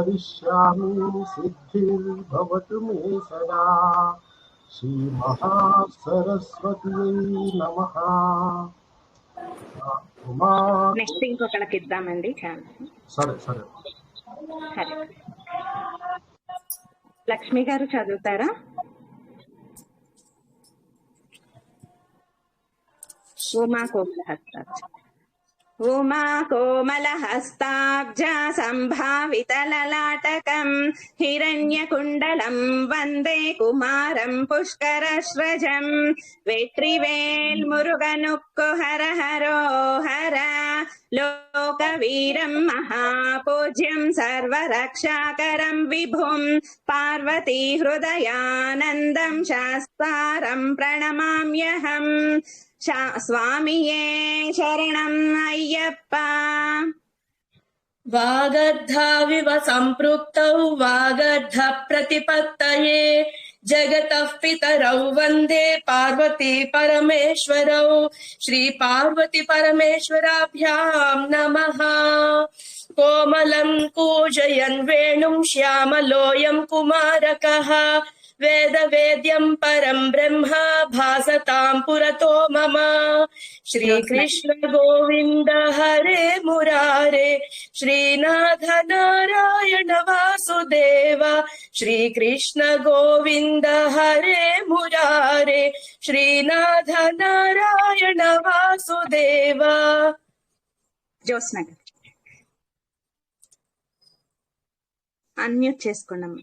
करिष्यामि सिद्धिर्भवतु मे सदा। श्री महासरस्वत्यै नमः। నెక్స్ట్ ఇంకొకళ్ళకి ఇద్దామండి ఛాన్స్. సరే సరే. సరే, లక్ష్మి గారు చదువుతారా? ఉమా కోమలహస్తాబ్జా సంభావితలలాటకం హిరణ్యకుండలం వందే కుమారం పుష్కరశ్రజం. వెట్రివేల్ మురుగనుక్కు హర హరో హర. లోకవీరం మహాపూజ్యం సర్వరక్షాకరం విభుం. పార్వతీ హృదయానందం శాస్తారం ప్రణమామ్యహం. స్వామియే శరణం అయ్యప్ప. వాగర్ధావివ సంపృక్తౌ వాగర్ధ ప్రతిపత్తయే జగతః పితరౌ వందే పార్వతీ పరమేశ్వరౌ. శ్రీ పార్వతీ పరమేశ్వరాభ్యాం నమః. కోమలం కూజయన్ వేణుం శ్యామలోయం కుమారకః. వేద వేద్యం పరం బ్రహ్మ భాసతాం పురతో మమ. శ్రీకృష్ణ గోవింద హరే మురారే శ్రీనాథ నారాయణ వాసుదేవ. శ్రీకృష్ణ గోవింద హరే మురారే శ్రీనాథ నారాయణ వాసుదేవ. జ్యోత్స్న అన్మ్యూట్ చేసుకున్నాం.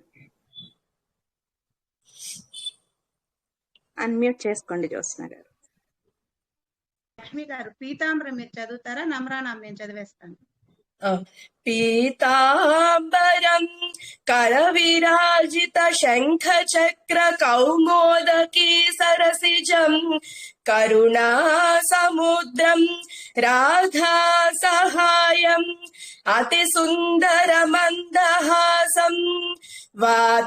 అన్మ్యూట్ చేసుకోండి జ్యోత్స్న గారు. లక్ష్మి గారు పీతాంబరం మీరు చదువుతారా? నమ్రానా నేను చదివేస్తాను. పీతాంబరం కర విరాజిత శంఖ చక్ర కౌమోదకీ సరసిజం కరుణా సముద్రం రాధా సహాయం అతి సుందర మందహాసం వాతాలయేశం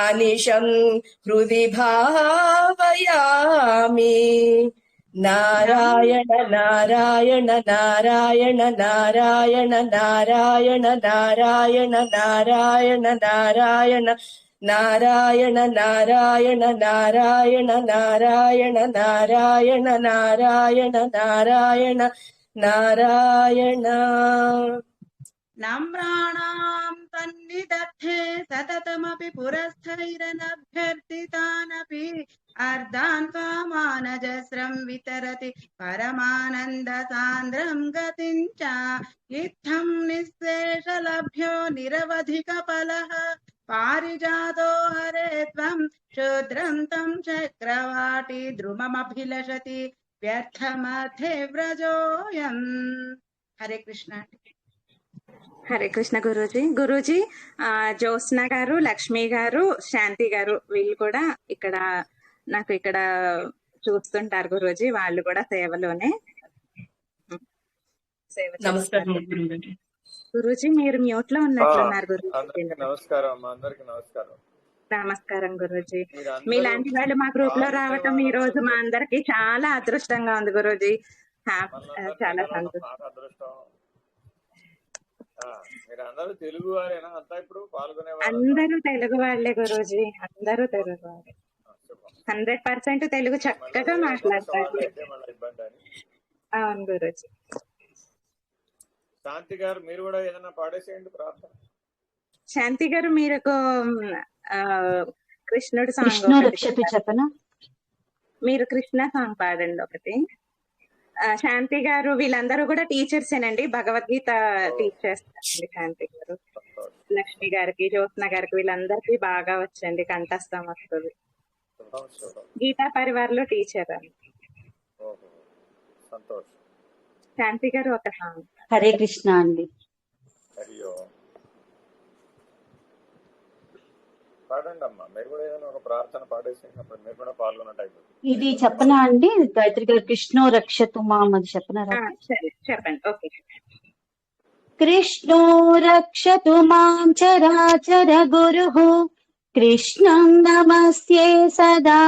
అనిశం హృది భావయామి. నారాయణ నారాయణ నారాయణ నారాయణ నారాయణ నారాయణ నారాయణ నారాయణ నారాయణ నారాయణ నారాయణ నారాయణ నారాయణ నారాయణ నారాయణ నారాయణ. నమ్రాణాం తన్నిదత్తే సతతమపి పురస్థైరనభ్యర్థితానపి అర్ధాన్ కామానజస్రం వితరతి పరమానంద సాంద్రం గతిం చ. ఇత్థం నిశ్శేషలభ్యో నిరవధిక ఫలః పారిజాతో హరే త్వం శూద్రం తం చక్రవాటి ద్రుమమభిలషతి వ్యర్థమథే వ్రజోయం. హరే కృష్ణ. హరే కృష్ణ గురూజీ. గురూజీ, జ్యోత్స్న గారు, లక్ష్మి గారు, శాంతి గారు వీళ్ళు కూడా నాకు ఇక్కడ చూస్తుంటారు గురూజీ. వాళ్ళు కూడా సేవలోనే సేవ చేస్తారు. గురూజీ మీరు మ్యూట్ లో ఉన్నట్లున్నారు గురూజీ. నమస్కారం గురూజీ. మీలాంటి వాళ్ళు మా గ్రూప్ లో రావటం ఈ రోజు మా అందరికి చాలా అదృష్టంగా ఉంది గురూజీ. చాలా సంతోషం. అందరూ తెలుగు వారేనా అంతా ఇప్పుడు పాల్గొనే? అందరూ తెలుగు వాళ్ళే గురూజీ, అందరూ తెలుగు వాళ్ళే. 100% తెలుగు చక్కగా మాట్లాడతారు. అవును గురూజీ. శాంతి గారు మీరు కూడా ఏదైనా పాడేసేయండి ప్రార్థన. శాంతి గారు మీరు కృష్ణుడు సాంగ్ చెప్పనా? మీరు కృష్ణ సాంగ్ పాడండి ఒకటి. శాంతి గారు వీళ్ళందరూ కూడా టీచర్స్ ఏనండి, భగవద్గీత టీచ్ చేస్తారండి శాంతి గారు. లక్ష్మి గారికి, జ్యోత్స్న గారికి వీళ్ళందరికీ బాగా వచ్చండి, కంఠస్థం వస్తుంది. గీతా పరివార్ లో టీచర్ అని. శాంతి గారు ఒక సాంగ్. హరే కృష్ణ అండి. ఇది చెప్పనా అండి? గాయత్రి గారు కృష్ణో రక్షతు మాం అది చెప్పనారా? చెప్పండి. ఓకే. కృష్ణో రక్షతు మాం చరాచర గురుః కృష్ణం నమస్యే సదా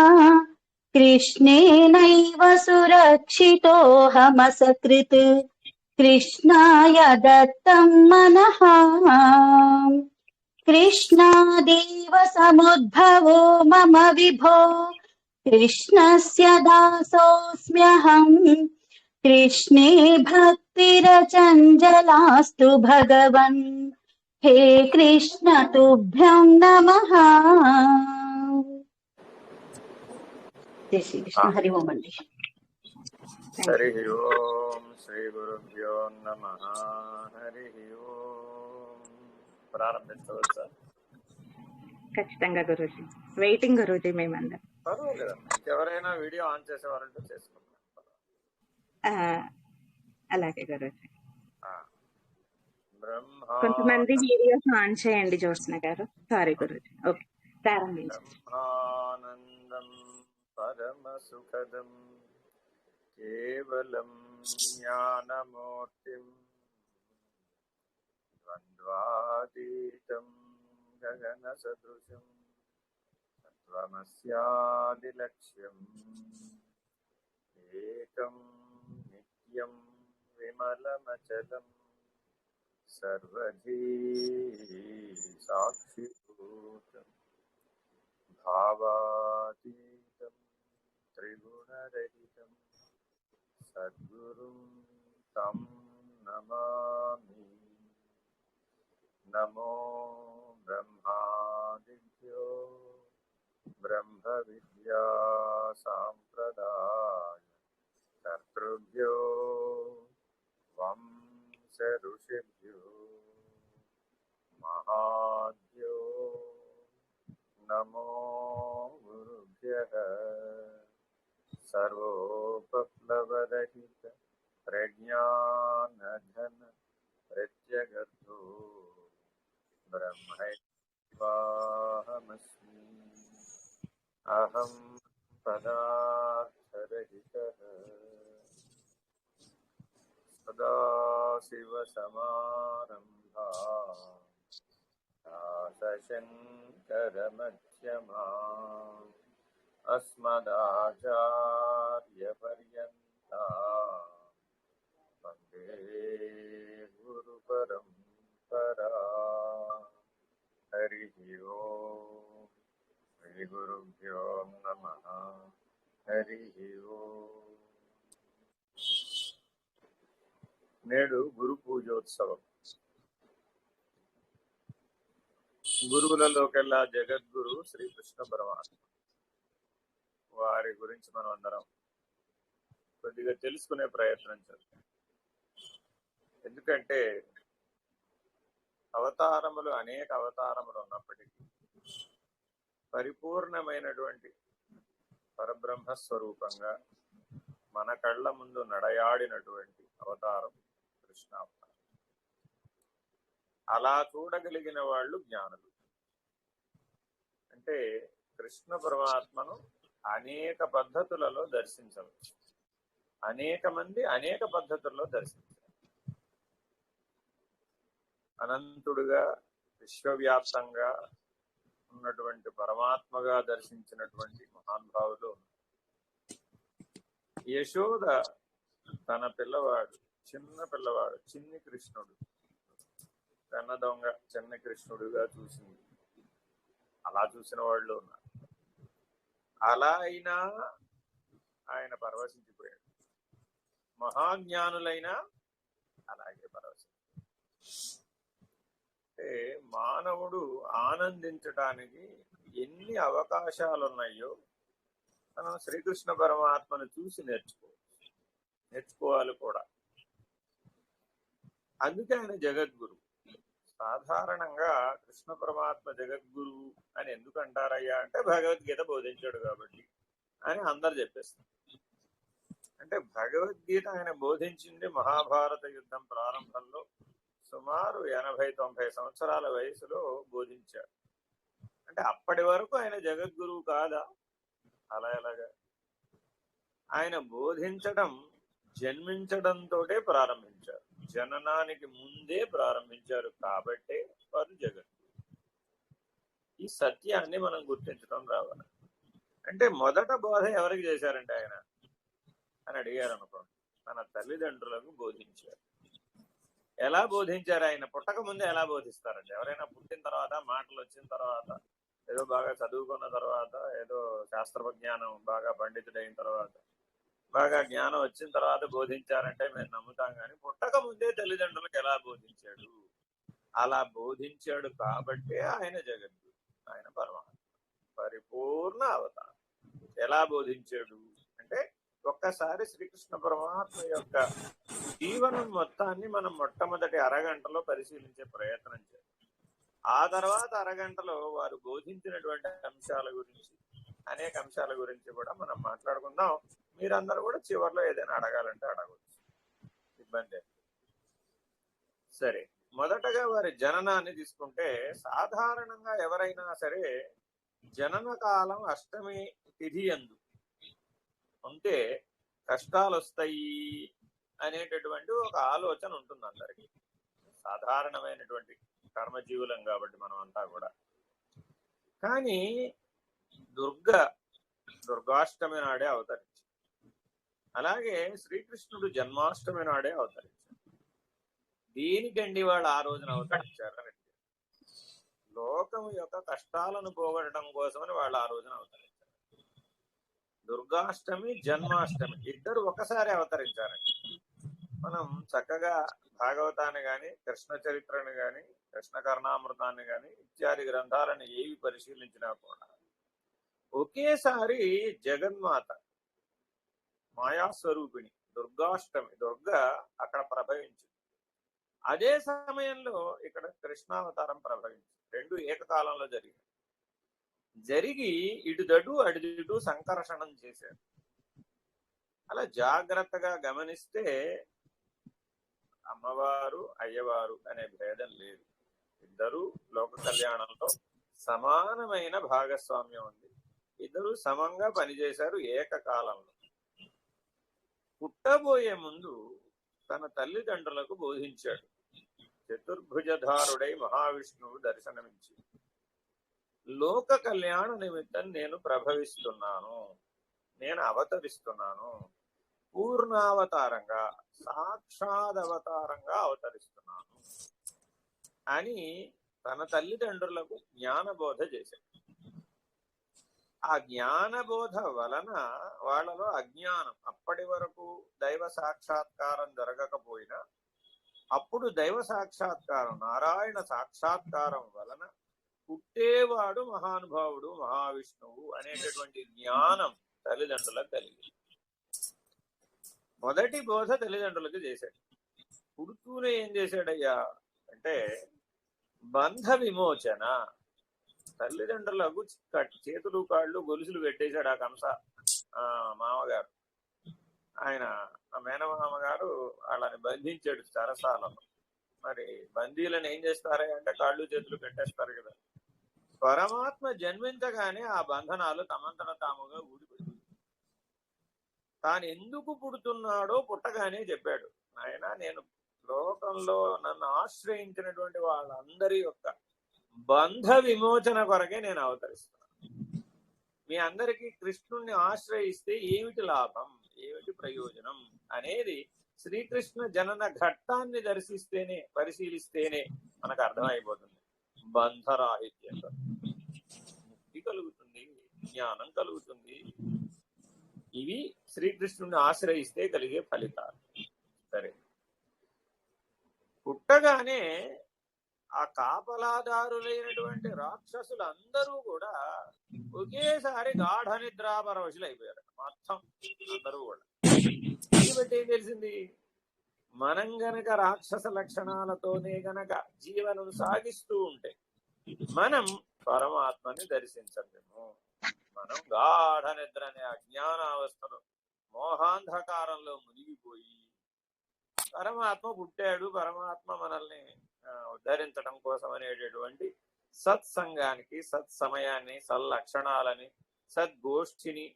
కృష్ణేనైవ సురక్షితోహమసకృత్ कृष्णाय दत्तं मनः कृष्णादेव समुद्भवो मम विभो कृष्णस्य दासोऽस्म्यहम् कृष्णे भक्तिरचञ्चलास्तु भगवन् हे कृष्ण तुभ्यं नमः जय श्री कृष्ण हरि ओम अंडी థ్యాంక్ హరి యూ. ఓం శ్రీ గురుభ్యో నమః. హరి ఓం. ప్రారంభించవచ్చా? ఖచ్చితంగా గురూజీ. వెయిటింగ్ గురూజీ మేమందరం. పర్వాలేదమ్మా, ఇంకెవరైనా వీడియో ఆన్ చేసేవారంటే చేసుకుంటాం. ఆ, అలాగే గురూజీ. బ్రహ్మ కొంతమంది వీడియోస్ ఆన్ చేయండి జ్యోత్స్న గారు. సారీ గురూజీ. ఓకే, ప్రారంభించండి. బ్రహ్మానందం పరమ సుఖదం కేవలం జ్ఞానమూర్తిం ద్వంద్వాతీతం గగన సదృశం సత్వమస్యాదిలక్ష్యం ఏకం నిత్యం విమలమచలం సర్వధీ సాక్షిభూతం భావాతీతం త్రిగుణరహితం సద్గురుం తం నమామి. నమో బ్రహ్మాదిభ్యో బ్రహ్మ విద్యా సాంప్రదాయ కర్తృభ్యో వంశ ఋషిభ్యో మహాభ్యో నమో గురుభ్యః. సర్వోపప్లవరహిత ప్రజ్ఞానఘన ప్రత్యగర్భో బ్రహ్మైవాహమస్మి. అహం పదార్థరహితః సదాశివసమారంభాః నాథశంకరమధ్యమాః అస్మదాచార్యపర్యంతాః వందే గురుపరంపరాః. హరి ఓం. శ్రీ గురుభ్యో నమః. హరి ఓం. నేడు గురు పూజోత్సవం. గురువులలోకెల్లా జగద్గురు శ్రీకృష్ణ పరమాత్మ. వారి గురించి మనం అందరం కొద్దిగా తెలుసుకునే ప్రయత్నం చేద్దాం. ఎందుకంటే అవతారములు అనేక అవతారములు ఉన్నప్పటికీ పరిపూర్ణమైనటువంటి పరబ్రహ్మ స్వరూపంగా మన కళ్ళ ముందు నడయాడినటువంటి అవతారం కృష్ణావతారం. అలా చూడగలిగిన వాళ్ళు జ్ఞానులు. అంటే కృష్ణ పరమాత్మను అనేక పద్ధతులలో దర్శించవచ్చు. అనేక మంది అనేక పద్ధతుల్లో దర్శించారు. అనంతుడుగా విశ్వవ్యాప్తంగా ఉన్నటువంటి పరమాత్మగా దర్శించినటువంటి మహానుభావులు. యశోద తన పిల్లవాడు, చిన్న పిల్లవాడు, చిన్ని కృష్ణుడు, పెన్న దొంగ చిన్న కృష్ణుడుగా చూసింది. అలా చూసిన వాళ్ళు ఉన్నారు. అలా అయినా ఆయన పరవశించిపోయాడు. మహాజ్ఞానులైనా అలాగే పరవశించాడు. అంటే మానవుడు ఆనందించటానికి ఎన్ని అవకాశాలు ఉన్నాయో మనం శ్రీకృష్ణ పరమాత్మను చూసి నేర్చుకోవాలి కూడా. అందుకే ఆయన జగద్గురు. సాధారణంగా కృష్ణ పరమాత్మ జగద్గురు అని ఎందుకు అంటారయ్యా అంటే భగవద్గీత బోధించాడు కాబట్టి అని అందరు చెప్పేస్తారు. అంటే భగవద్గీత ఆయన బోధించింది మహాభారత యుద్ధం ప్రారంభంలో సుమారు 80-90 సంవత్సరాల వయసులో బోధించాడు. అంటే అప్పటి వరకు ఆయన జగద్గురువు కాదా? అలా ఎలాగా? ఆయన బోధించడం జన్మించడంతో ప్రారంభించారు. జననానికి ముందే ప్రారంభించారు కాబట్టే వారు జగద్గురు. ఈ సత్యాన్ని మనం గుర్తించడం రావాలి. అంటే మొదట బోధ ఎవరికి చేశారంటే ఆయన అని అడిగారు అనుకోండి, తన తల్లిదండ్రులకు బోధించారు. ఎలా బోధించారు? ఆయన పుట్టక ముందే ఎలా బోధిస్తారండి? ఎవరైనా పుట్టిన తర్వాత, మాటలు వచ్చిన తర్వాత, ఏదో బాగా చదువుకున్న తర్వాత, ఏదో శాస్త్ర జ్ఞానం బాగా పండితుడైన తర్వాత, బాగా జ్ఞానం వచ్చిన తర్వాత బోధించారంటే మేము నమ్ముతాం. కానీ పుట్టక ముందే తల్లిదండ్రులకు ఎలా బోధించాడు? అలా బోధించాడు కాబట్టి ఆయన జగద్గురు, ఆయన పరమాత్మ, పరిపూర్ణ అవతారం. ఎలా బోధించాడు అంటే, ఒక్కసారి శ్రీకృష్ణ పరమాత్మ యొక్క జీవనం మొత్తాన్ని మనం మొట్టమొదటి అరగంటలో పరిశీలించే ప్రయత్నం చేయాలి. ఆ తర్వాత అరగంటలో వారు బోధించినటువంటి అంశాల గురించి, అనేక అంశాల గురించి కూడా మనం మాట్లాడుకుందాం. మీరందరూ కూడా చివరిలో ఏదైనా అడగాలంటే అడగవచ్చు, ఇబ్బంది. సరే, మొదటగా వారి జననాన్ని తీసుకుంటే, సాధారణంగా ఎవరైనా సరే జనన కాలం అష్టమి తిథి యందు ఉంటే కష్టాలు వస్తాయి అనేటటువంటి ఒక ఆలోచన ఉంటుంది అందరికి. సాధారణమైనటువంటి కర్మజీవులం కాబట్టి మనం అంతా కూడా. కానీ దుర్గాష్టమి నాడే అవతరించాడు. అలాగే శ్రీకృష్ణుడు జన్మాష్టమి నాడే అవతరించాడు. దేనికండి వాళ్ళు ఆ రోజున అవతరించారు? లోకం యొక్క కష్టాలను పోగొట్టడం కోసమని వాళ్ళు ఆ రోజున అవతరించారు. దుర్గాష్టమి, జన్మాష్టమి ఇద్దరు ఒకసారి అవతరించారండి. మనం చక్కగా భాగవతాన్ని గాని, కృష్ణ చరిత్రను గాని, కృష్ణ కర్ణామృతాన్ని గాని ఇత్యాది గ్రంథాలను ఏవి పరిశీలించినా కూడా ఒకేసారి జగన్మాత మాయాస్వరూపిణి దుర్గాష్టమి, దుర్గా అక్కడ ప్రభవించింది. అదే సమయంలో ఇక్కడ కృష్ణావతారం ప్రభవించింది. రెండు ఏకకాలంలో జరిగి ఇటుదటు అటుదిటు సంకర్షణం చేశారు. అలా జాగ్రత్తగా గమనిస్తే అమ్మవారు అయ్యవారు అనే భేదం లేదు. ఇద్దరు లోక కళ్యాణంలో సమానమైన భాగస్వామ్యం ఉంది. ఇద్దరు సమంగా పనిచేశారు ఏకకాలంలో. పుట్టబోయే ముందు తన తల్లిదండ్రులకు బోధించాడు. చతుర్భుజధారుడై మహావిష్ణువు దర్శనమిచ్చి, లోక కళ్యాణ నిమిత్తం నేను ప్రభవిస్తున్నాను, నేను అవతరిస్తున్నాను, పూర్ణావతారంగా సాక్షాదవతారంగా అవతరిస్తున్నాను అని తన తల్లిదండ్రులకు జ్ఞానబోధ చేశాడు. ఆ జ్ఞానబోధ వలన వాళ్ళలో అజ్ఞానం, అప్పటి వరకు దైవ సాక్షాత్కారం జరగకపోయినా అప్పుడు దైవ సాక్షాత్కారం, నారాయణ సాక్షాత్కారం వలన పుట్టేవాడు మహానుభావుడు మహావిష్ణువు అనేటటువంటి జ్ఞానం తల్లిదండ్రులకు కలిగింది. మొదటి బోధ తల్లిదండ్రులకు చేశాడు. పుడుతూనే ఏం చేశాడయ్యా అంటే బంధ విమోచన. తల్లిదండ్రులకు చేతులు కాళ్ళు గొలుసులు పెట్టేశాడు ఆ కంస మామగారు. ఆయన ఆ మేనమామగారు వాళ్ళని బంధించాడు సరసాలలో. మరి బందీలను ఏం చేస్తారా అంటే కాళ్ళు చేతులు పెట్టేస్తారు కదా. పరమాత్మ జన్మించగానే ఆ బంధనాలు తమంతట తాముగా ఊడిపోయి తాను ఎందుకు పుడుతున్నాడో పుట్టగానే చెప్పాడు. ఆయన నేను లోకంలో నన్ను ఆశ్రయించినటువంటి వాళ్ళందరి యొక్క బంధ విమోచన కొరకే నేను అవతరిస్తున్నాను. మీ అందరికీ కృష్ణుణ్ణి ఆశ్రయిస్తే ఏమిటి లాభం, ఏమిటి ప్రయోజనం అనేది శ్రీకృష్ణ జనన ఘట్టాన్ని పరిశీలిస్తేనే మనకు అర్థమైపోతుంది. బంధరాహిత్యంగా ముక్తి కలుగుతుంది, జ్ఞానం కలుగుతుంది. ఇవి శ్రీకృష్ణుని ఆశ్రయిస్తే కలిగే ఫలితాలు. సరే, పుట్టగానే ఆ కాపలాదారులైనటువంటి రాక్షసులందరూ కూడా ఒకేసారి గాఢ నిద్రాపరవశులు అయిపోయారు. మొత్తం అందరూ కూడా. దీన్ని బట్టి ఏం తెలిసింది? మనం గనక రాక్షస లక్షణాలతోనే గనక జీవనం సాగిస్తూ ఉంటే మనం పరమాత్మని దర్శించలేము. మనం గాఢ నిద్ర అనే అజ్ఞానావస్థలో మోహాంధకారంలో మునిగిపోయి పరమాత్మ పుట్టాడు, పరమాత్మ మనల్ని ఉద్ధరించడం కోసం అనేటటువంటి సత్సంగానికి, సత్సమయాన్ని, సల్లక్షణాలని, సద్గోష్ఠిని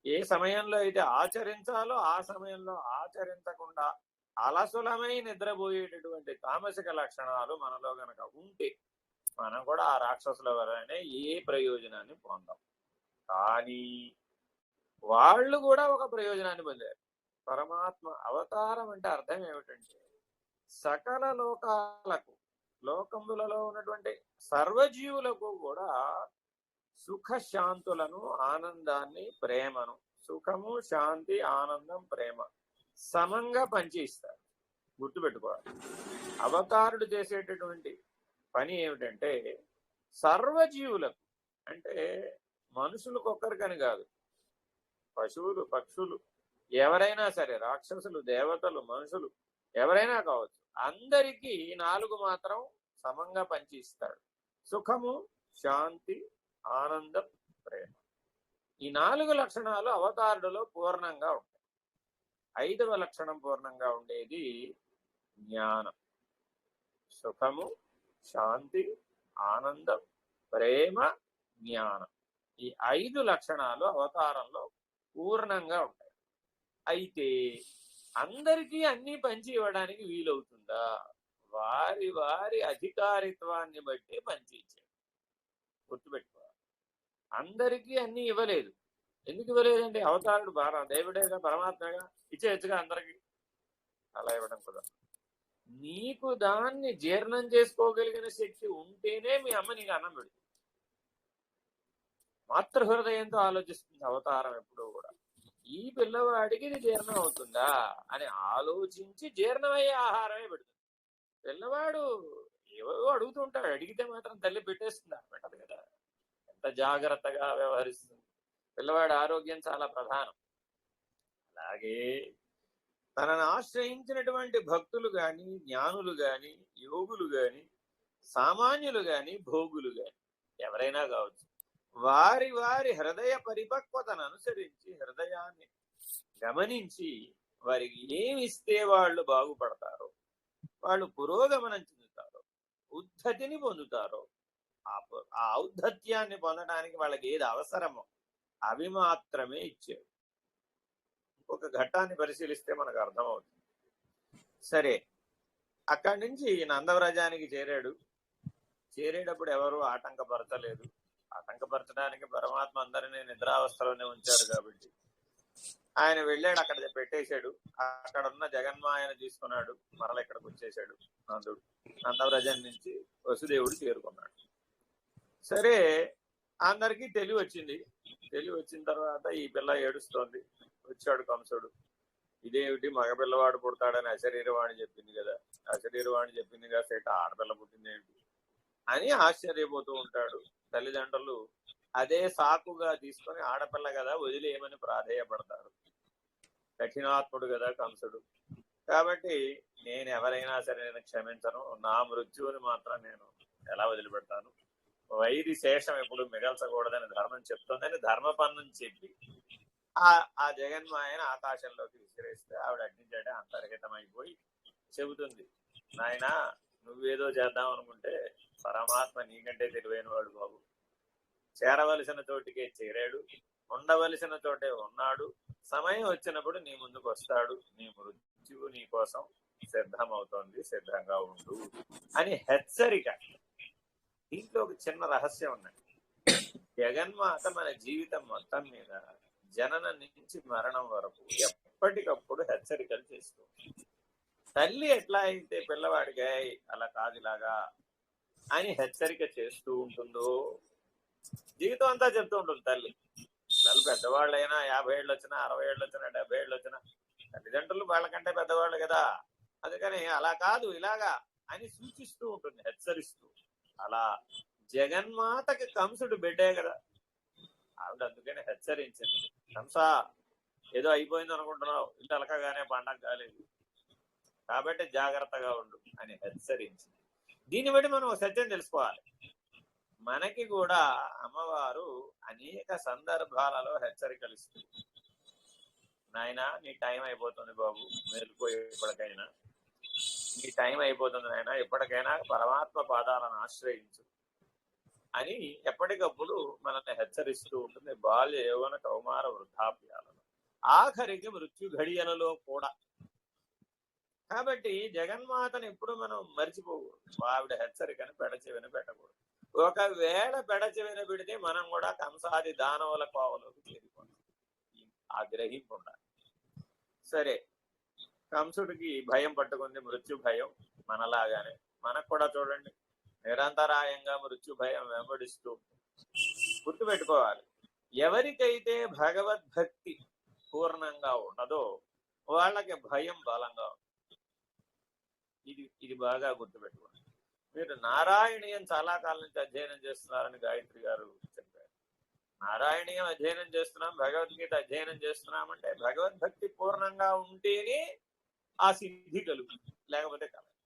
ఏ సమయంలో అయితే ఆచరించాలో ఆ సమయంలో ఆచరించకుండా అలసులమై నిద్రపోయేటటువంటి తామసిక లక్షణాలు మనలో గనక ఉంటే మనం కూడా ఆ రాక్షసుల వలనే ఏ ప్రయోజనాన్ని పొందాం. కానీ వాళ్ళు కూడా ఒక ప్రయోజనాన్ని పొందారు. పరమాత్మ అవతారం అంటే అర్థం ఏమిటంటే సకల లోకాలకు, లోకములలో ఉన్నటువంటి సర్వజీవులకు కూడా సుఖశాంతులను, ఆనందాన్ని, ప్రేమను, సుఖము, శాంతి, ఆనందం, ప్రేమ సమంగా పంచి ఇస్తారు. గుర్తుపెట్టుకోవాలి. అవతారుడు చేసేటటువంటి పని ఏమిటంటే సర్వజీవులకు, అంటే మనుషులకు ఒక్కరికని కాదు, పశువులు, పక్షులు, ఎవరైనా సరే, రాక్షసులు, దేవతలు, మనుషులు ఎవరైనా కావచ్చు, అందరికీ 4 మాత్రం సమంగా పంచి ఇస్తాడు. సుఖము, శాంతి, ఆనందం, ప్రేమ. ఈ 4 లక్షణాలు అవతారుడిలో పూర్ణంగా ఉంటాయి. 5వ లక్షణం పూర్ణంగా ఉండేది జ్ఞానం. సుఖము, శాంతి, ఆనందం, ప్రేమ, జ్ఞానం. ఈ 5 లక్షణాలు అవతారంలో పూర్ణంగా ఉంటాయి. అయితే అందరికీ అన్ని పంచి ఇవ్వడానికి వీలవుతుందా? వారి వారి అధికారిత్వాన్ని బట్టి పంచి ఇచ్చాడు. గుర్తుపెట్టుకోవాలి. అందరికీ అన్ని ఇవ్వలేదు. ఎందుకు ఇవ్వలేదంటే అవతారుడు దేవుడేగా, పరమాత్మగా, ఇచ్చేయచ్చుగా అందరికి. అలా ఇవ్వడం కూడా నీకు దాన్ని జీర్ణం చేసుకోగలిగిన శక్తి ఉంటేనే మీ అమ్మ నీకు అన్నం పెడుతుంది. మాతృహృదయంతో ఆలోచిస్తుంది అవతారం ఎప్పుడూ కూడా. ఈ పిల్లవాడికి ఇది జీర్ణం అవుతుందా అని ఆలోచించి జీర్ణమయ్యే ఆహారమే పెడుతుంది. పిల్లవాడు ఏవో అడుగుతుంటాడు, అడిగితే మాత్రం తల్లి పెట్టేస్తుందా? పెట్టదు కదా. ఎంత జాగ్రత్తగా వ్యవహరిస్తుంది. పిల్లవాడి ఆరోగ్యం చాలా ప్రధానం. అలాగే తనను ఆశ్రయించినటువంటి భక్తులు గాని, జ్ఞానులు గాని, యోగులు గాని, సామాన్యులు గాని, భోగులు గాని ఎవరైనా కావచ్చు, వారి వారి హృదయ పరిపక్వతను అనుసరించి, హృదయాన్ని గమనించి వారికి ఏమిస్తే వాళ్ళు బాగుపడతారో, వాళ్ళు పురోగమనం చెందుతారో, ఉద్ధతిని పొందుతారో, ఆ ఔద్ధత్యాన్ని పొందడానికి వాళ్ళకి ఏది అవసరమో అవి మాత్రమే ఇచ్చాడు. ఒక ఘట్టాన్ని పరిశీలిస్తే మనకు అర్థమవుతుంది. సరే, అక్కడి నుంచి నందవ్రజానికి చేరాడు. చేరేటప్పుడు ఎవరు ఆటంకపరచలేదు. ఆటంకపరచడానికి పరమాత్మ అందరినీ నిద్రావస్థలోనే ఉంచాడు కాబట్టి ఆయన వెళ్ళాడు, అక్కడ పెట్టేశాడు. అక్కడ ఉన్న జగన్మాయను తీసుకున్నాడు, మరల ఇక్కడికి వచ్చేసాడు నందుడు. నందవ్రజం నుంచి వసుదేవుడు చేరుకున్నాడు. సరే, అందరికీ తెలివి వచ్చింది. తెలివి వచ్చిన తర్వాత ఈ పిల్ల ఏడుస్తోంది. వచ్చాడు కంసుడు. ఇదేమిటి, మగపిల్లవాడు పుడతాడని అశరీరవాణి చెప్పింది కదా, అశరీరవాణి చెప్పింది కదా, సేట ఆడపిల్ల పుట్టిందేమిటి అని ఆశ్చర్యపోతూ ఉంటాడు. తల్లిదండ్రులు అదే సాకుగా తీసుకొని ఆడపిల్ల కదా వదిలేయమని ప్రాధేయపడతారు. కఠినాత్ముడు కదా కంసుడు. కాబట్టి నేను ఎవరైనా సరే నేను క్షమించను, నా మృత్యువుని మాత్రం నేను ఎలా వదిలిపెడతాను, వైరి శేషం ఎప్పుడు మిగల్చకూడదని ధర్మం చెప్తోందని ధర్మపన్నం చెప్పి ఆ జగన్మాయను ఆకాశంలోకి విసిరేస్తే ఆవిడ అగ్నిజడే అంతర్హితం అయిపోయి చెబుతుంది, నాయనా నువ్వేదో చేద్దాం అనుకుంటే పరమాత్మ నీకంటే తెలివైన వాడు బాబు. చేరవలసిన చోటికే చేరాడు, ఉండవలసిన చోటే ఉన్నాడు. సమయం వచ్చినప్పుడు నీ ముందుకు వస్తాడు. నీ మృత్యువు నీ కోసం సిద్ధమవుతోంది, సిద్ధంగా ఉండు అని హెచ్చరిక. దీంట్లో ఒక చిన్న రహస్యం ఉన్నది. జగన్మాత మన జీవితం మొత్తం మీద జననం నుంచి మరణం వరకు ఎప్పటికప్పుడు హెచ్చరికలు చేస్తూ, తల్లి ఎట్లా అయితే పిల్లవాడికి అలా కాదు ఇలాగా అని హెచ్చరిక చేస్తూ ఉంటుందో జీవితం అంతా చెప్తూ ఉంటుంది తల్లి. పిల్లలు పెద్దవాళ్ళైనా 50 ఏళ్ళు వచ్చినా, 60 ఏళ్ళు వచ్చినా, 70 ఏళ్ళు వచ్చినా తల్లిదండ్రులు వాళ్ళకంటే పెద్దవాళ్ళు కదా, అందుకని అలా కాదు ఇలాగా అని సూచిస్తూ ఉంటుంది, హెచ్చరిస్తూ. అలా జగన్మాతకి కంసుడు బిడ్డే కదా, ఆవిడ అందుకని హెచ్చరించింది, కంస ఏదో అయిపోయింది అనుకుంటున్నావు, ఇంత అలకగానే పండగ కాలేదు, కాబట్టి జాగ్రత్తగా ఉండు అని హెచ్చరించింది. దీన్ని బట్టి మనం సత్యం తెలుసుకోవాలి. మనకి కూడా అమ్మవారు అనేక సందర్భాలలో హెచ్చరికలు ఇస్తుంది. నాయన నీ టైం అయిపోతుంది బాబు, మేలుకోయి ఇప్పటికైనా, నీ టైం అయిపోతుంది నాయన, ఎప్పటికైనా పరమాత్మ పాదాలను ఆశ్రయించు అని ఎప్పటికప్పుడు మనల్ని హెచ్చరిస్తూ ఉంటుంది. బాల్య యౌవన కౌమార వృద్ధాప్యాలను, ఆఖరికి మృత్యు ఘడియలలో కూడా. కాబట్టి జగన్మాతను ఎప్పుడు మనం మర్చిపోకూడదు. ఆవిడ హెచ్చరికను పెడచెవిన పెట్టకూడదు. ఒకవేళ పెడచెవిన పెడితే మనం కూడా కంసాది దానవుల కోవలోకి చేరిపోతాం. ఆ గ్రహింపు ఉండాలి. సరే, కంసుడికి భయం పట్టుకుంది, మృత్యు భయం. మనలాగానే మనకు కూడా చూడండి నిరంతరాయంగా మృత్యు భయం వెంబడిస్తూ. గుర్తుపెట్టుకోవాలి, ఎవరికైతే భగవద్భక్తి పూర్ణంగా ఉండదో వాళ్ళకి భయం బలంగా ఉంటుంది. ఇది బాగా గుర్తుపెట్టుకోండి. మీరు నారాయణీయం చాలా కాలం నుంచి అధ్యయనం చేస్తున్నారని గాయత్రి గారు చెప్పారు. నారాయణీయం అధ్యయనం చేస్తున్నాం, భగవద్గీత అధ్యయనం చేస్తున్నామంటే భగవద్భక్తి పూర్ణంగా ఉంటేనే ఆ సిద్ధి కలుగుతుంది, లేకపోతే కలగదు.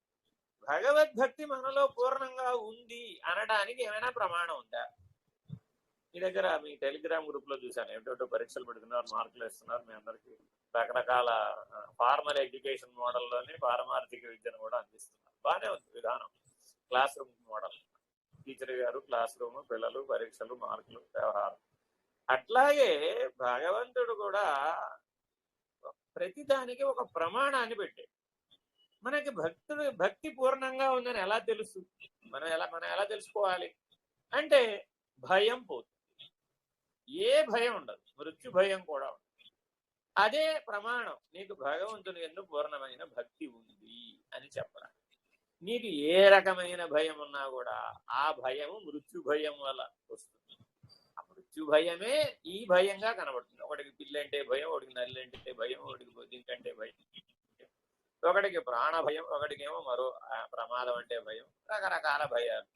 భగవద్భక్తి మనలో పూర్ణంగా ఉంది అనడానికి ఏమైనా ప్రమాణం ఉందా? మీ దగ్గర మీ టెలిగ్రామ్ గ్రూప్ లో చూశాను, ఏమిటో పరీక్షలు పెడుతున్నారు, మార్కులు ఇస్తున్నారు. మీ అందరికీ రకరకాల ఫార్మల్ ఎడ్యుకేషన్ మోడల్లోనే పారమార్థిక విద్యను కూడా అందిస్తున్నారు. బాగానే ఉంది విధానం. క్లాస్ రూమ్ మోడల్, టీచర్ గారు, క్లాస్ రూమ్, పిల్లలు, పరీక్షలు, మార్కులు, వ్యవహారం. అట్లాగే భగవంతుడు కూడా ప్రతిదానికి ఒక ప్రమాణాన్ని పెట్టాడు. మనకి భక్తి పూర్ణంగా ఉందని ఎలా తెలుసు? మనం ఎలా తెలుసుకోవాలి అంటే భయం పోతుంది, ఏ భయం ఉండదు, మృత్యు భయం కూడా ఉండదు. అదే ప్రమాణం నీకు భగవంతుని యందు పూర్ణమైన భక్తి ఉంది అని చెప్పడానికి. నీకు ఏ రకమైన భయం ఉన్నా కూడా ఆ భయము మృత్యు భయం వల్ల వస్తుంది. ఆ మృత్యు భయమే ఈ భయంగా కనబడుతుంది. ఒకటికి పిల్లి అంటే భయం, ఒకటికి నల్లి అంటే భయం, ఒకటికి బొద్దింకంటే భయం, ఒకటికి ప్రాణ భయం, ఒకటికేమో మరో ప్రమాదం అంటే భయం. రకరకాల భయాలు.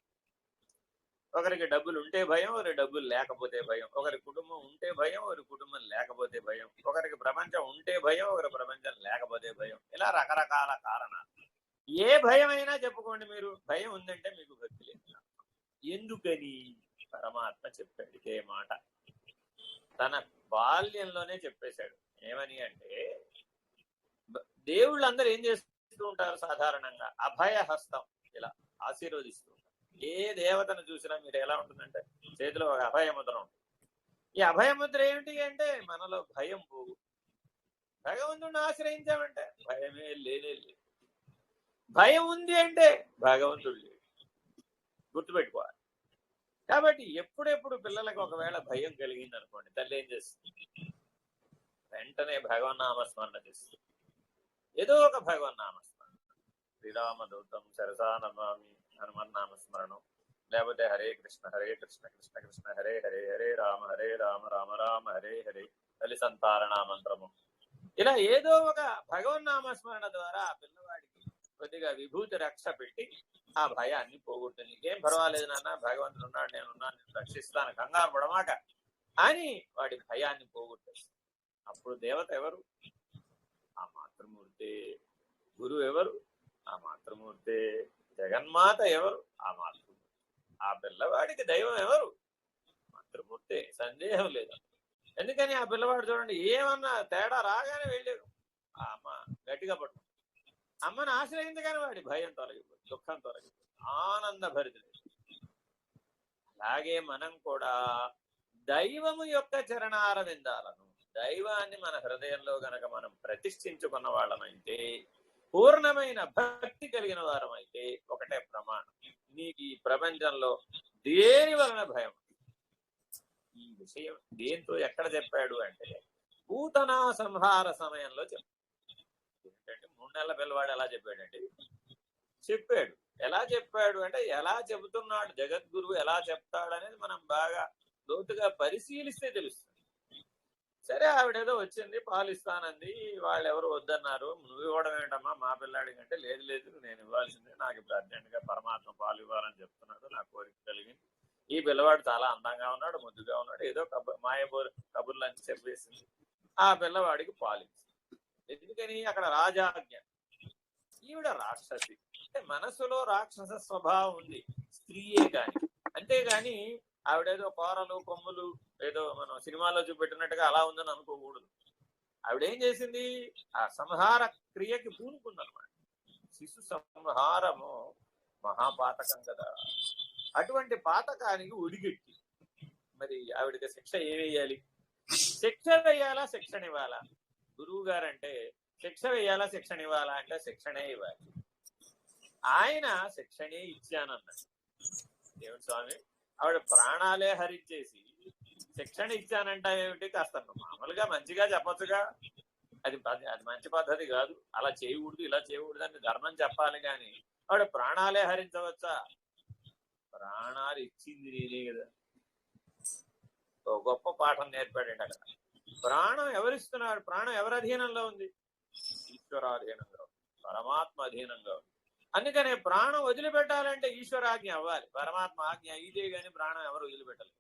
ఒకరికి డబ్బులు ఉంటే భయం, ఒకరికి డబ్బులు లేకపోతే భయం. ఒకరి కుటుంబం ఉంటే భయం, ఒకరి కుటుంబం లేకపోతే భయం. ఒకరికి ప్రపంచం ఉంటే భయం, ఒకరి ప్రపంచం లేకపోతే భయం. ఇలా రకరకాల కారణాలు. ఏ భయం అయినా చెప్పుకోండి, మీరు భయం ఉందంటే మీకు భక్తి లేదు. ఎందుకని? పరమాత్మ చెప్పాడు ఇదే మాట. తన బాల్యంలోనే చెప్పేశాడు. ఏమని అంటే, దేవుళ్ళందరూ ఏం చేస్తూ ఉంటారు సాధారణంగా? అభయహస్తం ఇలా ఆశీర్వదిస్తూ ఉంటారు. ఏ దేవతను చూసినా మీరు ఎలా ఉంటుందంటే చేతిలో ఒక అభయముద్ర ఉంటుంది. ఈ అభయముద్ర ఏమిటి అంటే మనలో భయం పోగు. భగవంతుడిని ఆశ్రయించామంటే భయమే లేనే లేదు. భయం ఉంది అంటే భగవంతుడు లేడు. గుర్తుపెట్టుకోవాలి. కాబట్టి ఎప్పుడెప్పుడు పిల్లలకు ఒకవేళ భయం కలిగింది అనుకోండి, తల్లి ఏం చేస్తుంది? వెంటనే భగవన్నామస్మరణ చేస్తుంది. ఏదో ఒక భగవన్నామస్మరణ, శ్రీరామదూతం శరసా నమామి హనుమన్నామస్మరణం, లేకపోతే హరే కృష్ణ కృష్ణ కృష్ణ హరే హరే, హరే రామ రామ రామ హరే హరే, తల్లి సంతారణ మంత్రము. ఇలా ఏదో ఒక భగవన్నామస్మరణ ద్వారా ఆ పిల్లవాడికి కొద్దిగా విభూతి రక్ష పెట్టి ఆ భయాన్ని పోగొట్టింది. ఇంకేం పర్వాలేదు నాన్న, భగవంతుడు ఉన్నాడు, నేనున్నాను, నేను రక్షిస్తాను, కంగారు పడమాక అని వాడి భయాన్ని పోగొట్టేస్తుంది. అప్పుడు దేవత ఎవరు? ఆ మాతృమూర్తి. గురువు ఎవరు? ఆ మాతృమూర్తి. జగన్మాత ఎవరు? ఆ మాతృమూర్తి. ఆ పిల్లవాడికి దైవం ఎవరు? మాతృమూర్తి. సందేహం లేదు. ఎందుకని ఆ పిల్లవాడు చూడండి, ఏమన్నా తేడా రాగానే వెళ్ళాడు ఆ అమ్మ గట్టిగా పట్టు. అమ్మను ఆశ్రయించగానే వాడి భయం తొలగిపోయి, దుఃఖం తొలగిపోయి, ఆనంద భరితుడు. అలాగే మనం కూడా దైవము యొక్క చరణార విందాలను, దైవాన్ని మన హృదయంలో గనక మనం ప్రతిష్ఠించుకున్న వాళ్ళమైతే, పూర్ణమైన భక్తి కలిగిన వారమైతే, ఒకటే ప్రమాణం, నీకు ఈ ప్రపంచంలో దేని వలన భయం? ఈ విషయం దేంతో ఎక్కడ చెప్పాడు అంటే పూతనా సంహార సమయంలో చెప్పాడు. ఏంటంటే 3 నెలల పిల్లవాడు ఎలా చెప్పాడంటే చెప్పాడు. ఎలా చెప్పాడు అంటే ఎలా చెబుతున్నాడు, జగద్గురువు ఎలా చెప్తాడు అనేది మనం బాగా లోతుగా పరిశీలిస్తే తెలుస్తుంది. సరే, ఆవిడేదో వచ్చింది, పాలు ఇస్తానంది, వాళ్ళు ఎవరు వద్దన్నారు, నువ్వు ఇవ్వడం ఏంటమ్మా మా పిల్లాడికి అంటే, లేదు లేదు నేను ఇవ్వాల్సిందే, నాకు ఇప్పుడు అర్జెంటుగా పరమాత్మ పాలు ఇవ్వాలని చెప్తున్నాడు, నా కోరిక కలిగింది. ఈ పిల్లవాడు చాలా అందంగా ఉన్నాడు, ముద్దుగా ఉన్నాడు, ఏదో కబుర్లు అని చెప్పేసింది. ఆ పిల్లవాడికి పాలు ఇచ్చింది. ఎందుకని? అక్కడ రాజాజ్ఞ. ఈవిడ రాక్షసి, అంటే మనసులో రాక్షస స్వభావం ఉంది, స్త్రీయే కాని. అంతేగాని ఆవిడేదో కూరలు కొమ్ములు ఏదో మనం సినిమాలో చూపెట్టినట్టుగా అలా ఉందని అనుకోకూడదు. ఆవిడేం చేసింది? ఆ సంహార క్రియకి పూనుకుందనమాట. శిశు సంహారము మహాపాతకం కదా. అటువంటి పాతకానికి ఒడిగెట్టి మరి ఆవిడకి శిక్ష ఏమేయాలి? శిక్ష వేయాలా, శిక్షణ ఇవ్వాలా? గురువు గారంటే శిక్ష వేయాలా, శిక్షణ ఇవ్వాలా అంటే శిక్షణే ఇవ్వాలి. ఆయన శిక్షణే ఇచ్చానన్నాడు. దేవుడు స్వామి, ఆవిడ ప్రాణాలే హరించేసి శిక్షణ ఇచ్చానంట ఏమిటి? కాస్త మామూలుగా మంచిగా చెప్పొచ్చుగా. అది అది మంచి పద్ధతి కాదు. అలా చేయకూడదు, ఇలా చేయకూడదు అని ధర్మం చెప్పాలి కానీ వాడు ప్రాణాలే హరించవచ్చా? ప్రాణాలు ఇచ్చింది నేనే కదా. ఓ గొప్ప పాఠం నేర్పాడండి అక్కడ. ప్రాణం ఎవరిస్తున్నాడు? ప్రాణం ఎవరి అధీనంలో ఉంది? ఈశ్వరాధీనంగా ఉంది, పరమాత్మ అధీనంగా ఉంది. అందుకనే ప్రాణం వదిలిపెట్టాలంటే ఈశ్వరాజ్ఞ అవ్వాలి. పరమాత్మ ఆజ్ఞ ఇదే కానీ ప్రాణం ఎవరు వదిలిపెట్టలేదు.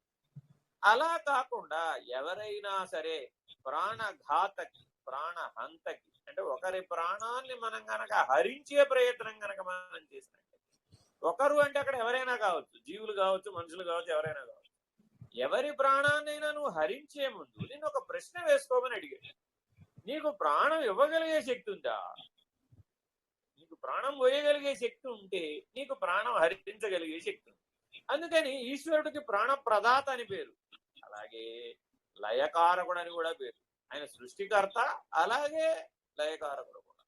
అలా కాకుండా ఎవరైనా సరే ప్రాణఘాతకి, ప్రాణహంతకి, అంటే ఒకరి ప్రాణాన్ని మనం గనక హరించే ప్రయత్నం గనక మనం చేసినట్టే, ఒకరు అంటే అక్కడ ఎవరైనా కావచ్చు, జీవులు కావచ్చు, మనుషులు కావచ్చు, ఎవరైనా కావచ్చు, ఎవరి ప్రాణాన్నైనా నువ్వు హరించే ముందు నేను ఒక ప్రశ్న వేసుకోమని అడిగాడు. నీకు ప్రాణం ఇవ్వగలిగే శక్తి ఉందా? నీకు ప్రాణం పోయగలిగే శక్తి ఉంటే నీకు ప్రాణం హరించగలిగే శక్తి ఉంది. అందుకని ఈశ్వరుడికి ప్రాణ ప్రదాత అని పేరు, అలాగే లయకారకుడు అని కూడా పేరు. ఆయన సృష్టికర్త, అలాగే లయకారకుడు కూడా.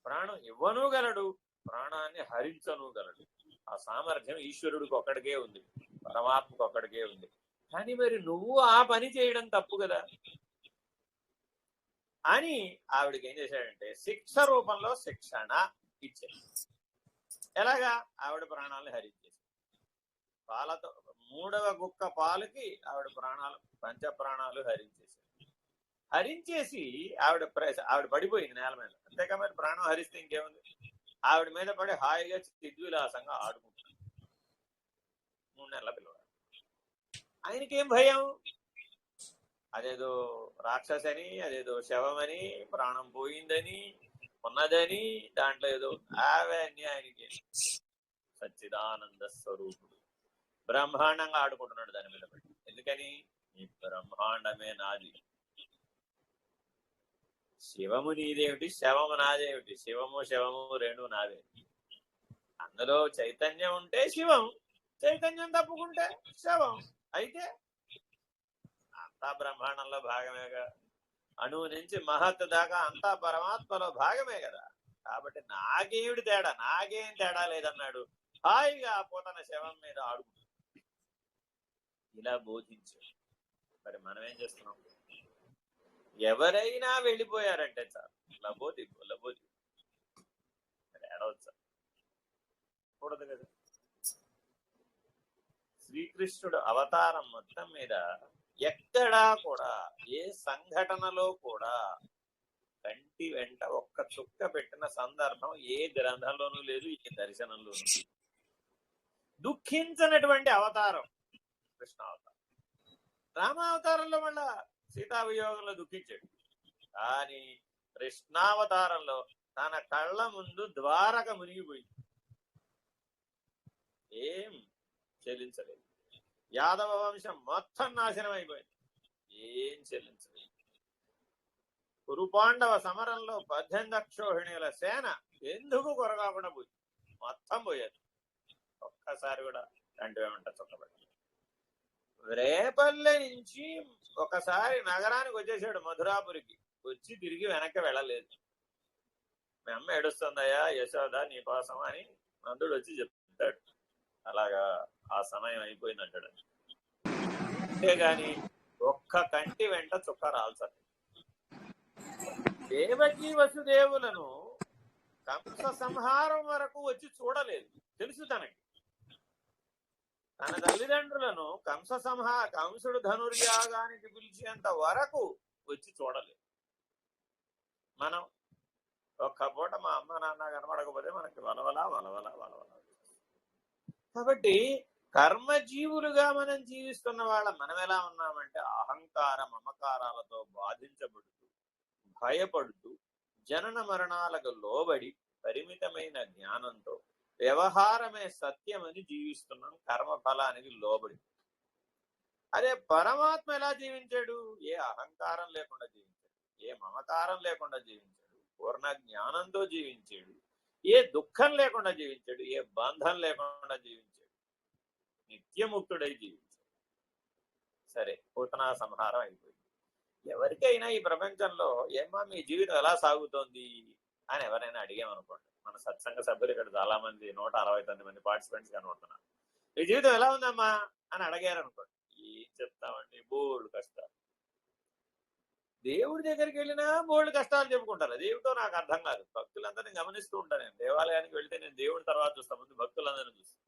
ప్రాణం ఇవ్వను గలడు, ప్రాణాన్ని హరించను గలడు. ఆ సామర్థ్యం ఈశ్వరుడికి ఒక్కడికే ఉంది, పరమాత్మకు ఒక్కడికే ఉంది. కానీ మరి నువ్వు ఆ పని చేయడం తప్పు కదా అని ఆవిడకి ఏం చేశాడంటే శిక్ష రూపంలో శిక్షణ ఇచ్చాడు. ఎలాగా? ఆవిడ ప్రాణాలను హరించేసి పాలతో 3వ గుక్క పాలకి ఆవిడ ప్రాణాలు, పంచ ప్రాణాలు హరించేసి ఆవిడ పడిపోయింది నేల మీద. అంతేకా మరి ప్రాణం హరిస్తే ఇంకేముంది? ఆవిడ మీద పడి హాయిగా చిద్విలాసంగా ఆడుకుంటాడు 3 నెలల పిల్లవాడు. ఆయనకేం భయం? అదేదో రాక్షసని, అదేదో శవమని, ప్రాణం పోయిందని, ఉన్నదని, దాంట్లో ఏదో అవన్నీ ఆయనకి. సచ్చిదానంద స్వరూపుడు బ్రహ్మాండంగా ఆడుకుంటున్నాడు దాని మీద పడి. ఎందుకని? ఈ బ్రహ్మాండమే నాది. శివము నీదేమిటి, శవము నాదేమిటి? శివము శవము రెండు నాదే. అందులో చైతన్యం ఉంటే శివం, చైతన్యం తప్పుకుంటే శవం. అయితే అంతా బ్రహ్మాండంలో భాగమేగా. అణువు నుంచి మహత్ దాకా అంతా పరమాత్మలో భాగమే కదా. కాబట్టి నాకేమిటి తేడా? నాకేం తేడా లేదన్నాడు. హాయిగా పోతన శవం మీద ఆడుకుంటు ఇలా బోధించాడు. మరి మనం ఏం చేస్తున్నాం? ఎవరైనా వెళ్ళిపోయారంటే చాలు లబోది లబోది ఏడవచ్చా? కూడదు కదా. శ్రీకృష్ణుడు అవతారం మొత్తం మీద ఎక్కడా కూడా, ఏ సంఘటనలో కూడా కంటి వెంట ఒక్క చుక్క పెట్టిన సందర్భం ఏ గ్రంథంలోనూ లేదు, ఏ దర్శనంలోనూ. దుఃఖించినటువంటి అవతారం కృష్ణావతారం. రామావతారంలో మళ్ళా సీతావియోగంలో దుఃఖించాడు. కానీ కృష్ణావతారంలో తన కళ్ళ ముందు ద్వారక మునిగిపోయింది, ఏం చెల్లించలేదు. యాదవ వంశం మొత్తం నాశనం అయిపోయింది, ఏం చెల్లించలేదు. కురుపాండవ సమరంలో 18 అక్షోహిణీల సేన ఎందుకు కొరగాకుండా పోయింది, మొత్తం పోయేది. ఒక్కసారి కూడా కంటి వెంట చుక్కబడి. రేపల్లె నుంచి ఒకసారి నగరానికి వచ్చేసాడు, మధురాపురికి. వచ్చి తిరిగి వెనక్కి వెళ్ళలేదు. మీ అమ్మ ఏడుస్తుందయ్యా యశోద నీకోసం అని నందుడు వచ్చి చెప్తాడు. అలాగా ఆ సమయం అయిపోయింది అంటాడు. అంతేగాని ఒక్క కంటి వెంట చుక్క రాల్సదు. దేవకీ వసుదేవులను కంస సంహారం వరకు వచ్చి చూడలేదు. తెలుసు తనకి, తన తల్లిదండ్రులను కంసుడు ధనుర్యాగానికి పిలిచేంత వరకు వచ్చి చూడలేదు. మనం ఒక్క పూట మా అమ్మ నాన్న కనబడకపోతే మనకి వలవలా వలవలా వలవలా. కాబట్టి కర్మజీవులుగా మనం జీవిస్తున్న వాళ్ళ మనం ఎలా ఉన్నామంటే అహంకార మమకారాలతో బాధించబడుతూ, భయపడుతూ, జనన మరణాలకు లోబడి, పరిమితమైన జ్ఞానంతో వ్యవహారమే సత్యమని జీవిస్తున్నాం, కర్మఫలానికి లోబడి. అదే పరమాత్మ ఎలా జీవించాడు? ఏ అహంకారం లేకుండా జీవించాడు, ఏ మమకారం లేకుండా జీవించాడు, పూర్ణ జ్ఞానంతో జీవించాడు, ఏ దుఃఖం లేకుండా జీవించాడు, ఏ బంధం లేకుండా జీవించాడు, నిత్యముక్తుడై జీవించాడు. సరే, పూతనా సంహారం అయిపోయింది. ఎవరికైనా ఈ ప్రపంచంలో ఏమా మీ జీవితం ఎలా సాగుతోంది అని ఎవరైనా అడిగామనుకోండి, మన సత్సంగ సభ్యులు ఇక్కడ చాలా మంది 169 మంది పార్టిసిపెంట్స్ కనబడుతున్నారు. ఈ జీవితం ఎలా ఉందమ్మా అని అడిగారు అనుకోండి, ఏం చెప్తామండి, బోల్డ్ కష్టాలు. దేవుడి దగ్గరికి వెళ్ళినా బోల్డ్ కష్టాలు చెప్పుకుంటారు. అదేమిటో నాకు అర్థం కాదు. భక్తులందరినీ గమనిస్తూ ఉంటాను. నేను దేవాలయానికి వెళ్తే నేను దేవుడి తర్వాత చూస్తాను, ముందు భక్తులందరినీ చూస్తాను.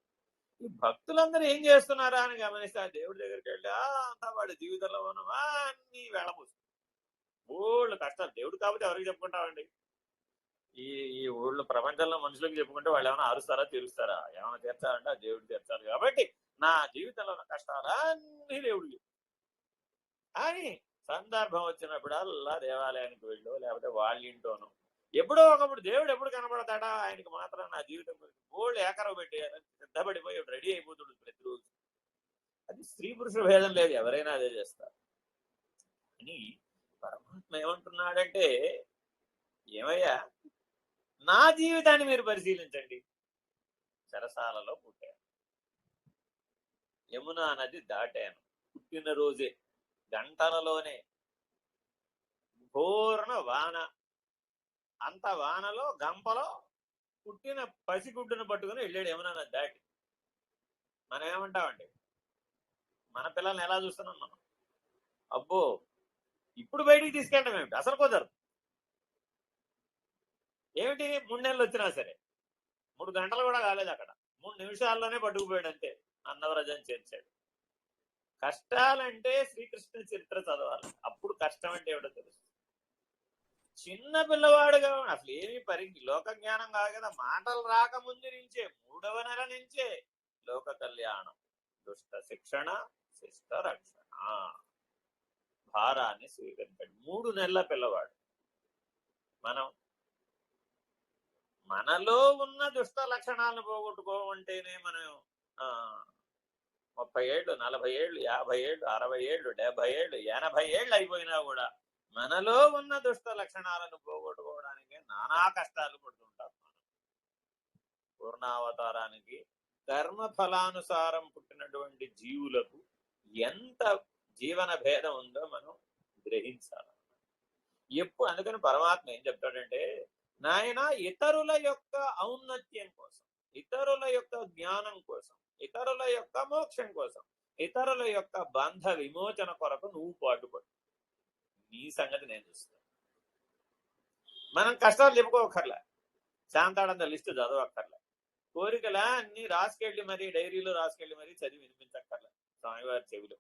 ఈ భక్తులందరూ ఏం చేస్తున్నారా అని గమనిస్తే దేవుడి దగ్గరికి వెళ్ళి అంతా వాడి జీవితంలో ఉన్న అన్ని వెళ్ళబోస్తుంది. బోల్డ్ కష్టాలు. దేవుడు కాబట్టి ఎవరికి చెప్పుకుంటామండి? ఈ ఈ ఊళ్ళో ప్రపంచంలో మనుషులకు చెప్పుకుంటే వాళ్ళు ఏమైనా అరుస్తారా, తీరుస్తారా? ఏమైనా తీర్చాలంటే ఆ దేవుడు తీర్చాలి. కాబట్టి నా జీవితంలో ఉన్న కష్టాలన్నీ దేవుడికి అని సందర్భం వచ్చినప్పుడల్లా దేవాలయానికి వెళ్ళో లేకపోతే వాళ్ళ ఇంట్లోనో ఎప్పుడో ఒకప్పుడు దేవుడు ఎప్పుడు కనబడతాడా ఆయనకి మాత్రం నా జీవితం గురించి బోల్డ్ ఏకరవ పెట్టేయాలని సిద్ధపడిపోయి రెడీ అయిపోతుంది ప్రతిరోజు. అది స్త్రీ పురుష భేదం లేదు, ఎవరైనా అదే చేస్తారు. అని పరమాత్మ ఏమంటున్నాడంటే, ఏమయ్యా నా జీవితాన్ని మీరు పరిశీలించండి. చెరసాలలో పుట్టాను, యమునా నది దాటాను, పుట్టినరోజే గంటలలోనే పూర్ణ వాన, అంత వానలో గంపలో పుట్టిన పసిగుడ్డును పట్టుకుని వెళ్ళాడు యమునా నది దాటి. మనం ఏమంటామండి? మన పిల్లల్ని ఎలా చూస్తున్నాం మనం? అబ్బో ఇప్పుడు బయటికి తీసుకెళ్ళడం ఏమిటి, అసలు కుదరదు. ఏమిటి 3 నెలలు వచ్చినా సరే 3 గంటలు కూడా కాలేదు, అక్కడ 3 నిమిషాల్లోనే పట్టుకుపోయాడు, అంతే అన్నవరజం చేర్చాడు. కష్టాలంటే శ్రీకృష్ణ చరిత్ర చదవాలి, అప్పుడు కష్టం అంటే ఏమిటో తెలుసు. చిన్న పిల్లవాడుగా అసలు ఏమి లోక జ్ఞానం కాదు కదా, మాటలు రాకముందు నుంచే 3వ నెల నుంచే లోక కళ్యాణం, దుష్ట శిక్షణ, శిష్ట రక్షణ భారాన్ని స్వీకరించాడు. 3 నెలల పిల్లవాడు. మనలో ఉన్న దుష్ట లక్షణాలను పోగొట్టుకోమంటేనే మనం 30 ఏళ్ళు, 40 ఏళ్ళు, 50 ఏళ్ళు, 60 ఏళ్ళు, 70 ఏళ్ళు, 80 ఏళ్ళు అయిపోయినా కూడా మనలో ఉన్న దుష్ట లక్షణాలను పోగొట్టుకోవడానికి నానా కష్టాలు పడుతుంటాం. పూర్ణావతారానికి కర్మ ఫలానుసారం పుట్టినటువంటి జీవులకు ఎంత జీవన భేదం ఉందో మనం గ్రహించాలి. అందుకని పరమాత్మ ఏం చెప్తాడంటే, నాయన ఇతరుల యొక్క ఔన్నత్యం కోసం, ఇతరుల యొక్క జ్ఞానం కోసం, ఇతరుల యొక్క మోక్షం కోసం, ఇతరుల యొక్క బంధ విమోచన కొరకు నువ్వు పాటుపడు, నీ సంగతి నేను చూస్తాను. మనం కష్టాలు చెప్పుకోకర్లే, శాంతాడంత లిస్టు చదవక్కర్లే, కోరికలా అన్ని రాసుకెళ్ళి మరీ డైరీలో రాసుకెళ్ళి మరీ చదివి వినిపించక్కర్లే స్వామివారి చెవిలో.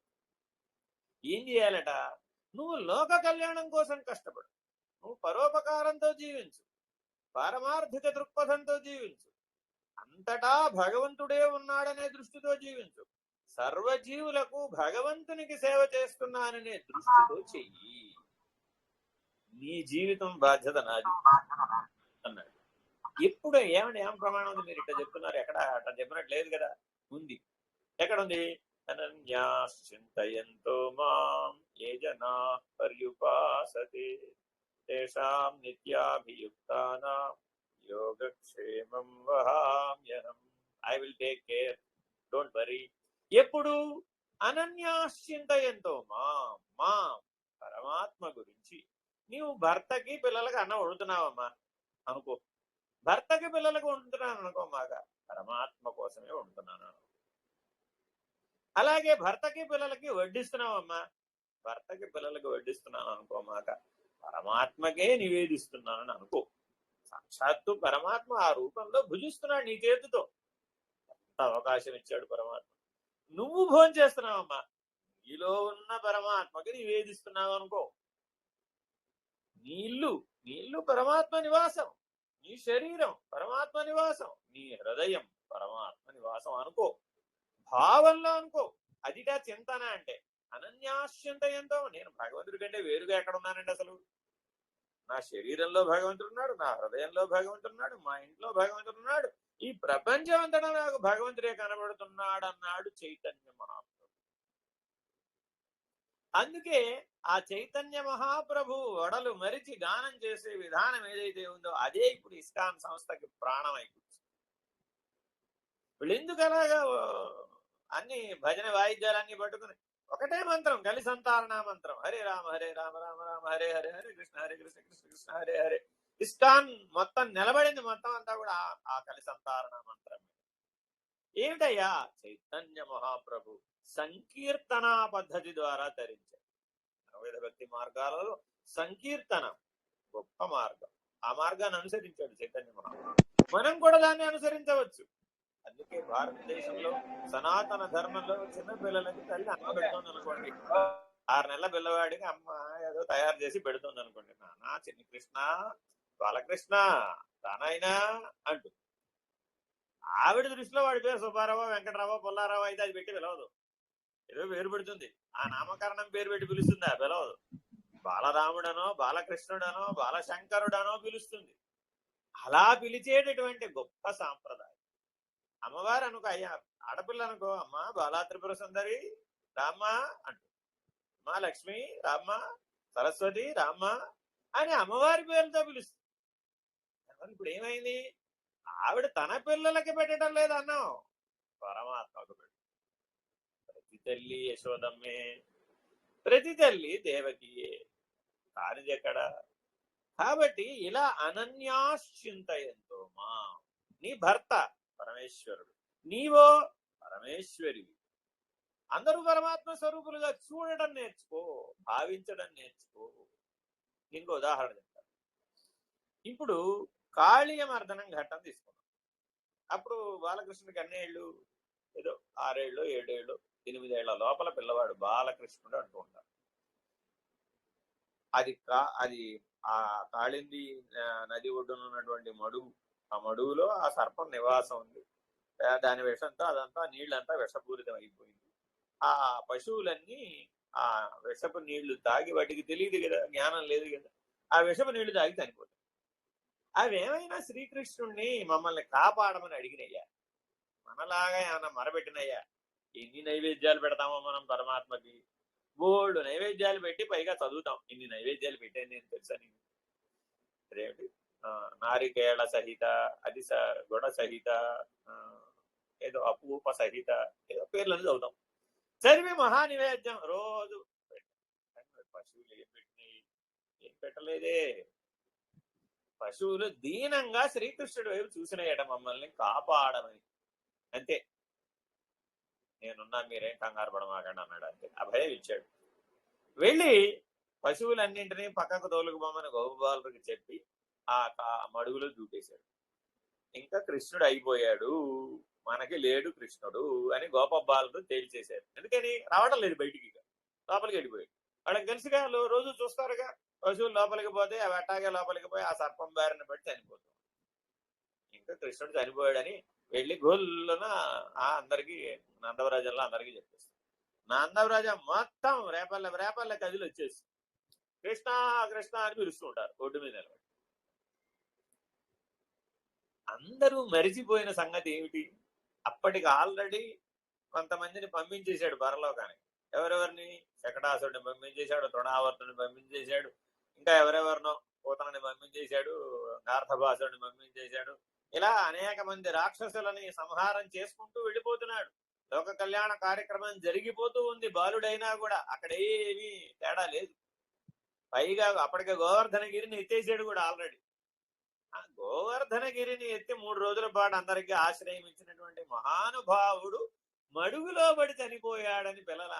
ఏం చేయాలట? నువ్వు లోక కళ్యాణం కోసం కష్టపడు, నువ్వు పరోపకారంతో జీవించు, పారమార్థిక దృక్పథంతో జీవించు, అంతటా భగవంతుడే ఉన్నాడనే దృష్టితో జీవించు, సర్వజీవులకు భగవంతునికి సేవ చేస్తున్నాననే దృష్టితో చెయ్యి, నీ జీవితం బాధ్యత నాది అన్నాడు. ఎప్పుడు ఏం ప్రమాణం ఉంది? మీరు ఇట్లా చెప్తున్నారు, ఎక్కడ అట్లా చెప్పినట్టు లేదు కదా, ఉంది. ఎక్కడుంది? అనన్యాశ్చింతయంతో మాం ఏ జనా పర్యుపాసతే తేషాం నిత్యాభియుక్తానాం యోగక్షేమం వహామ్యహం. I will take care, don't worry. ఎప్పుడు? అనన్యాశ్చింతయంతో మాం పరమాత్మ గురించి. నీవు భర్తకి పిల్లలకి అన్నం వండుతున్నావమ్మా అనుకో, భర్తకి పిల్లలకు వండుతున్నాను అనుకో, మాగా పరమాత్మ కోసమే వండుతున్నాను అనుకో. అలాగే భర్తకి పిల్లలకి వడ్డిస్తున్నావమ్మా, భర్తకి పిల్లలకి వడ్డిస్తున్నాను అనుకో, మాక పరమాత్మకే నివేదిస్తున్నానని అనుకో. సాక్షాత్తు పరమాత్మ ఆ రూపంలో భుజిస్తున్నాడు నీ చేతితో, అంత అవకాశం ఇచ్చాడు పరమాత్మ. నువ్వు భోజనం చేస్తున్నావమ్మా, నీలో ఉన్న పరమాత్మకి నివేదిస్తున్నావు అనుకో. నీ ఇల్లు పరమాత్మ నివాసం, నీ శరీరం పరమాత్మ నివాసం, నీ హృదయం పరమాత్మ నివాసం అనుకో, భావంలో అనుకో. అదిగా చింతన అంటే. అనన్యాశ్చింతయంతో, నేను భగవంతుడి కంటే వేరుగా ఎక్కడ ఉన్నానండి అసలు? నా శరీరంలో భగవంతుడున్నాడు, నా హృదయంలో భగవంతుడున్నాడు, మా ఇంట్లో భగవంతుడున్నాడు, ఈ ప్రపంచం అంతటా నాకు భగవంతుడే కనబడుతున్నాడు అన్నాడు చైతన్య మహాప్రభు. అందుకే ఆ చైతన్య మహాప్రభు వడలు మరిచి గానం చేసే విధానం ఏదైతే ఉందో అదే ఇప్పుడు ఇస్కాన్ సంస్థకి ప్రాణమై కూర్చుంది. వీళ్ళు ఎందుకు అలాగా అన్ని భజన వాయిద్యాలన్నీ పట్టుకుని ఒకటే మంత్రం, కలిసంతారణ మంత్రం, హరే రామ రామ రామ హరే హరే, హరే కృష్ణ కృష్ణ కృష్ణ హరే హరే. ఇస్కాన్ మొత్తం నిలబడింది, మొత్తం అంతా కూడా ఆ కలిసంతారణ మంత్రం. ఏమిటయ్యా? చైతన్య మహాప్రభు సంకీర్తనా పద్ధతి ద్వారా తరించారు. 60 భక్తి మార్గాలలో సంకీర్తనం గొప్ప మార్గం. ఆ మార్గాన్ని అనుసరించాడు చైతన్య మహాప్రభు. మనం కూడా దాన్ని అనుసరించవచ్చు. అందుకే భారతదేశంలో సనాతన ధర్మంలో చిన్నపిల్లలకి తల్లి అన్నం పెడుతోంది అనుకోండి, 6 నెలల పిల్లవాడికి అమ్మ ఏదో తయారు చేసి పెడుతుంది అనుకోండి, నాన్న చిన్ని కృష్ణ, బాలకృష్ణ, రానాయనా అంటూ. ఆవిడ దృష్టిలో వాడి పేరు సుబ్బారావు, వెంకటరావు, పుల్లారావు అయితే అది పెట్టి పిలవదు, ఏదో పేరు పెడుతుంది. ఆ నామకరణం పేరు పెట్టి పిలుస్తుందా? పిలవదు. బాలరాముడనో, బాలకృష్ణుడనో, బాలశంకరుడనో పిలుస్తుంది. అలా పిలిచేటటువంటి గొప్ప సాంప్రదాయం. అమ్మవారు అనుకో, అయ్యా ఆడపిల్ల అనుకో, అమ్మ బాలా త్రిపుర సుందరి రామ్మ అంటూ, అమ్మా లక్ష్మి రామ్మ, సరస్వతి రామ్మ అని అమ్మవారి పేరుతో పిలుస్తుంది. ఇప్పుడు ఏమైంది? ఆవిడ తన పిల్లలకి పెట్టడం లేదు అన్నం, పరమాత్మకు పెట్టు. ప్రతి తల్లి యశోదమ్మే, ప్రతి తల్లి దేవకియే, కానిది ఎక్కడ? కాబట్టి ఇలా అనన్యాశ్చింతయంతో మా, నీ భర్త పరమేశ్వరుడు, నీవో పరమేశ్వరివి. అందరూ పరమాత్మ స్వరూపులుగా చూడడం నేర్చుకో, భావించడం నేర్చుకో. ఇంకో ఉదాహరణ చెప్తాను. ఇప్పుడు కాళీయమర్దనం ఘట్టం తీసుకున్నాం. అప్పుడు బాలకృష్ణుడికి అన్నేళ్ళు, ఏదో 6 ఏళ్ళు 7 ఏళ్ళు 8 ఏళ్ల లోపల పిల్లవాడు బాలకృష్ణుడు అంటూ ఉంటారు. అది ఆ కాళింది నది ఒడ్డున ఉన్నటువంటి మడుగు. ఆ మడుగులో ఆ సర్పం నివాసం ఉంది. దాని విషంతో అదంతా నీళ్ళంతా విషపూరితం అయిపోయింది. ఆ పశువులన్నీ ఆ విషపు నీళ్లు తాగి, వాటికి తెలియదు కదా, జ్ఞానం లేదు కదా, ఆ విషపు నీళ్లు తాగి చనిపోతాయి. అవేమైనా శ్రీకృష్ణుణ్ణి మమ్మల్ని కాపాడమని అడిగినయ్యా? మనలాగా ఏమన్నా మరబెట్టినయ్యా? ఎన్ని నైవేద్యాలు పెడతామో మనం పరమాత్మకి, బోల్డ్ నైవేద్యాలు పెట్టి పైగా చదువుతాం. ఇన్ని నైవేద్యాలు పెట్టాను నేను తెలుసా నీకు? అదేమిటి నారికేళ సహిత, అది గుణ సహిత, ఏదో అపూప సహిత, ఏదో పేర్లను చదువుతాం. చదివి మహానివేద్యం రోజు. పశువులు ఏం పెట్టినాయి? ఏం పెట్టలేదే. పశువులు దీనంగా శ్రీకృష్ణుడి వైపు చూసినాయట, మమ్మల్ని కాపాడమని. అంతే, నేనున్నా, మీరేం కంగారు పడమాకండి అన్నాడు. అంతే, అభయం ఇచ్చాడు. వెళ్ళి పశువులన్నింటినీ పక్కకు తోలుకుపోమని గోపాలుడికి చెప్పి ఆ మడుగులో దూకేశాడు. ఇంకా కృష్ణుడు అయిపోయాడు, మనకి లేడు కృష్ణుడు అని గోపబాలుడు తేల్చేశారు. ఎందుకని? రావడం లేదు బయటికి, లోపలికి వెళ్ళిపోయాడు. వాళ్ళకి తెలుసుగా, రోజు చూస్తారుగా, పశువులు లోపలికి పోతే అవి అట్టాగే లోపలికి పోయి ఆ సర్పం బారిన పడి చనిపోతాం. ఇంకా కృష్ణుడు చనిపోయాడని వెళ్ళి గొల్లున అందరికి, నందవరాజంలో అందరికీ చెప్పేస్తారు. నందవరాజం మొత్తం రేపల్ల కదిలి వచ్చేసి కృష్ణ కృష్ణ అని పిలుస్తూ ఉంటారు ఒడ్డు మీద నిలబడి. అందరూ మరిచిపోయిన సంగతి ఏమిటి? అప్పటికి ఆల్రెడీ కొంతమందిని పంపించేశాడు పరలోకానికి. ఎవరెవరిని? శకటాసుడిని పంపించేశాడు, తృణావర్తుని పంపించేశాడు, ఇంకా ఎవరెవరినో పూతనని పంపించేశాడు, నార్థభాసుడిని పంపించేశాడు. ఇలా అనేక మంది రాక్షసులని సంహారం చేసుకుంటూ వెళ్ళిపోతున్నాడు. లోక కళ్యాణ కార్యక్రమం జరిగిపోతూ ఉంది. బాలుడైనా కూడా అక్కడ ఏమీ తేడా లేదు. పైగా అప్పటికే గోవర్ధనగిరిని ఎత్తేసాడు కూడా ఆల్రెడీ. ఆ గోవర్ధనగిరిని ఎత్తి 3 రోజుల పాటు అందరికీ ఆశ్రయం ఇచ్చినటువంటి మహానుభావుడు మడుగులో పడి చనిపోయాడని పిల్లల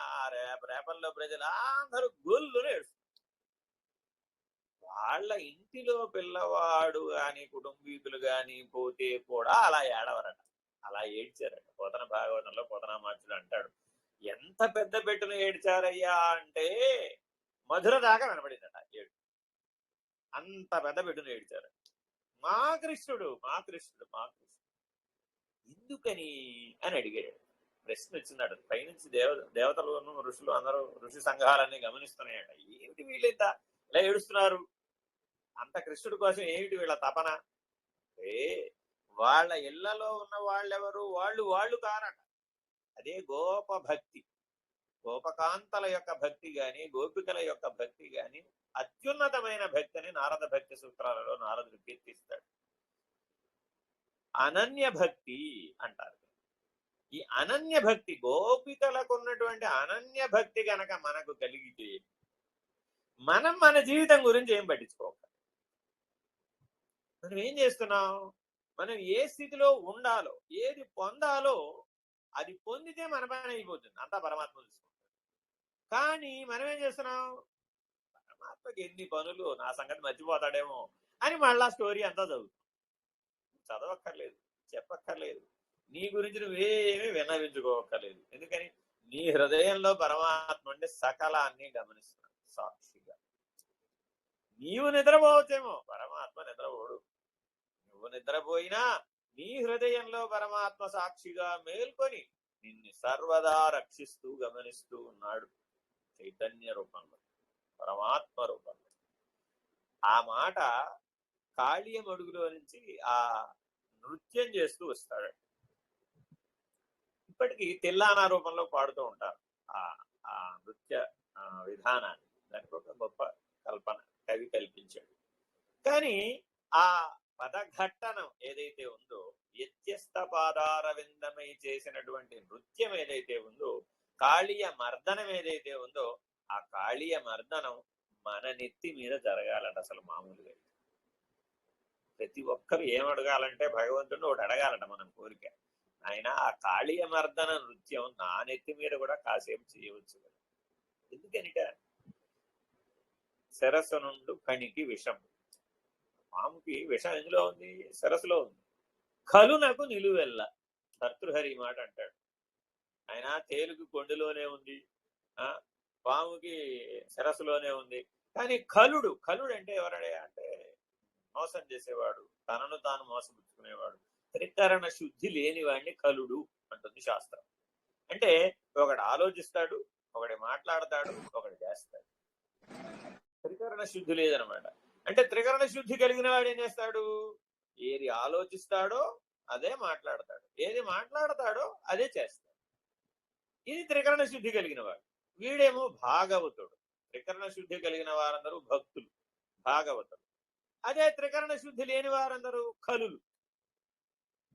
రేపల్లో ప్రజలు అందరూ గొల్లును ఏడుస్తారు. వాళ్ళ ఇంటిలో పిల్లవాడు గాని, కుటుంబీకులు గాని పోతే కూడా అలా ఏడవరట, అలా ఏడ్చారట. పోతన భాగవతంలో పోతనామాచుడు అంటాడు, ఎంత పెద్ద పెట్టును ఏడ్చారయ్యా అంటే మధుర దాకా వినపడిందట ఏడు. అంత పెద్ద పెట్టును ఏడ్చారు. మా కృష్ణుడు మా కృష్ణుడు మా కృష్ణుడు ఎందుకని అని అడిగాడు. ప్రశ్న వచ్చిందట. పైనుంచి దేవతలను ఋషులు అందరూ, ఋషి సంఘాలన్నీ గమనిస్తున్నాయట. ఏమిటి వీళ్ళంతా ఇలా ఏడుస్తున్నారు? అంత కృష్ణుడి కోసం ఏమిటి వీళ్ళ తపన? వాళ్ళ ఇళ్లలో ఉన్న వాళ్ళెవరు? వాళ్ళు కారట. అదే గోప భక్తి, గోపకాంతల యొక్క భక్తి గాని, గోపికల యొక్క భక్తి గాని అత్యున్నతమైన భక్తి అని నారద భక్తి సూత్రాలలో నారదుడు కీర్తిస్తాడు. అనన్య భక్తి అంటారు. ఈ అనన్య భక్తి, గోపికలకు ఉన్నటువంటి అనన్య భక్తి గనక మనకు కలిగితే మనం మన జీవితం గురించి ఏం పట్టించుకోవాలి. మనం ఏం చేస్తున్నాం? మనం ఏ స్థితిలో ఉండాలో, ఏది పొందాలో అది పొందితే మన పని అయిపోతుంది, అంతా పరమాత్మ చూసుకుంటాడు. కానీ మనం ఏం చేస్తున్నాం? పరమాత్మకి ఎన్ని పనులు, నా సంగతి మర్చిపోతాడేమో అని మళ్ళా స్టోరీ అంతా చదువుతుంది. చదవక్కర్లేదు, చెప్పక్కర్లేదు, నీ గురించి నువ్వేమీ విన్నవించుకోవక్కర్లేదు. ఎందుకని నీ హృదయంలో పరమాత్మ అంటే సకలాన్ని గమనిస్తున్నాడు సాక్షిగా. నీవు నిద్రపోవచ్చేమో, పరమాత్మ నిద్రపోడు. నువ్వు నిద్రపోయినా నీ హృదయంలో పరమాత్మ సాక్షిగా మేల్కొని నిన్ను సర్వదా రక్షిస్తూ గమనిస్తూ ఉన్నాడు చైతన్య రూపంలో, పరమాత్మ రూపంలో. ఆ మాట కాళీయమడుగులో నుంచి ఆ నృత్యం చేస్తూ వస్తాడు. ఇప్పటికీ తెల్లానా రూపంలో పాడుతూ ఉంటారు ఆ నృత్య విధానాన్ని. దానికి ఒక గొప్ప కల్పన కవి కల్పించాడు. కానీ ఆ పదఘట్టనం ఏదైతే ఉందో, వ్యత్యస్త పాదారవిందమై చేసినటువంటి నృత్యం ఏదైతే ఉందో, కాళీయ మర్దనం ఏదైతే ఉందో, ఆ కాళీయ మర్దనం మన నెత్తి మీద జరగాలట. అసలు మామూలుగా ప్రతి ఒక్కరు ఏం అడగాలంటే భగవంతుడిని ఒకటి అడగాలట మనం కోరిక. ఆయన ఆ కాళీయ మర్దన నృత్యం నా నెత్తి మీద కూడా కాసేపు చేయవచ్చు కదా. ఎందుకనిట శిరస్సు నుండి కణికి విషం. పాముకి విషం ఎందులో ఉంది? శిరస్సులో ఉంది. కలునకు నిలువెల్ల భర్తృహరి మాట అంటాడు. ఆయన తేలుకి కొండలోనే ఉంది, పాముకి శిరస్సులోనే ఉంది. కానీ కలుడు అంటే ఎవరడే అంటే మోసం చేసేవాడు, తనను తాను మోసపుచ్చుకునేవాడు, త్రికరణ శుద్ధి లేని వాడిని కలుడు అంటుంది శాస్త్రం. అంటే ఒకడు ఆలోచిస్తాడు, ఒకడు మాట్లాడతాడు, ఒకడు చేస్తాడు. త్రికరణ శుద్ధి లేదనమాట. అంటే త్రికరణ శుద్ధి కలిగిన వాడు ఏం చేస్తాడు? ఏది ఆలోచిస్తాడో అదే మాట్లాడతాడు, ఏది మాట్లాడతాడో అదే చేస్తాడు. ఇది త్రికరణ శుద్ధి కలిగిన వాడు. వీడేమో భాగవతుడు. త్రికరణ శుద్ధి కలిగిన వారందరూ భక్తులు, భాగవతులు. అదే త్రికరణ శుద్ధి లేని వారందరూ కలులు.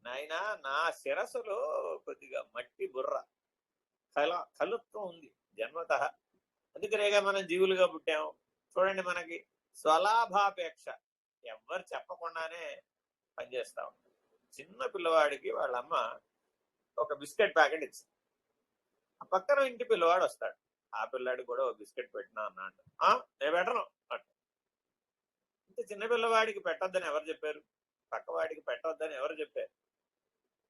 నాయనా, నా శిరస్సులో కొద్దిగా మట్టి బుర్ర కలుత్వం ఉంది జన్మత. అందుకనేగా మనం జీవులుగా పుట్టాము. చూడండి, మనకి స్వలాభాపేక్ష ఎవ్వరు చెప్పకుండానే పనిచేస్తా ఉంటాం. చిన్న పిల్లవాడికి వాళ్ళమ్మ ఒక బిస్కెట్ ప్యాకెట్ ఇచ్చింది. ఆ పక్కన ఇంటి పిల్లవాడు వస్తాడు, ఆ పిల్లాడికి కూడా ఒక బిస్కెట్ పెట్టినా అన్నాడు. నేను పెట్టను అంట. ఇంత చిన్న పిల్లవాడికి పెట్టొద్దని ఎవరు చెప్పారు? పక్కవాడికి పెట్టొద్దని ఎవరు చెప్పారు?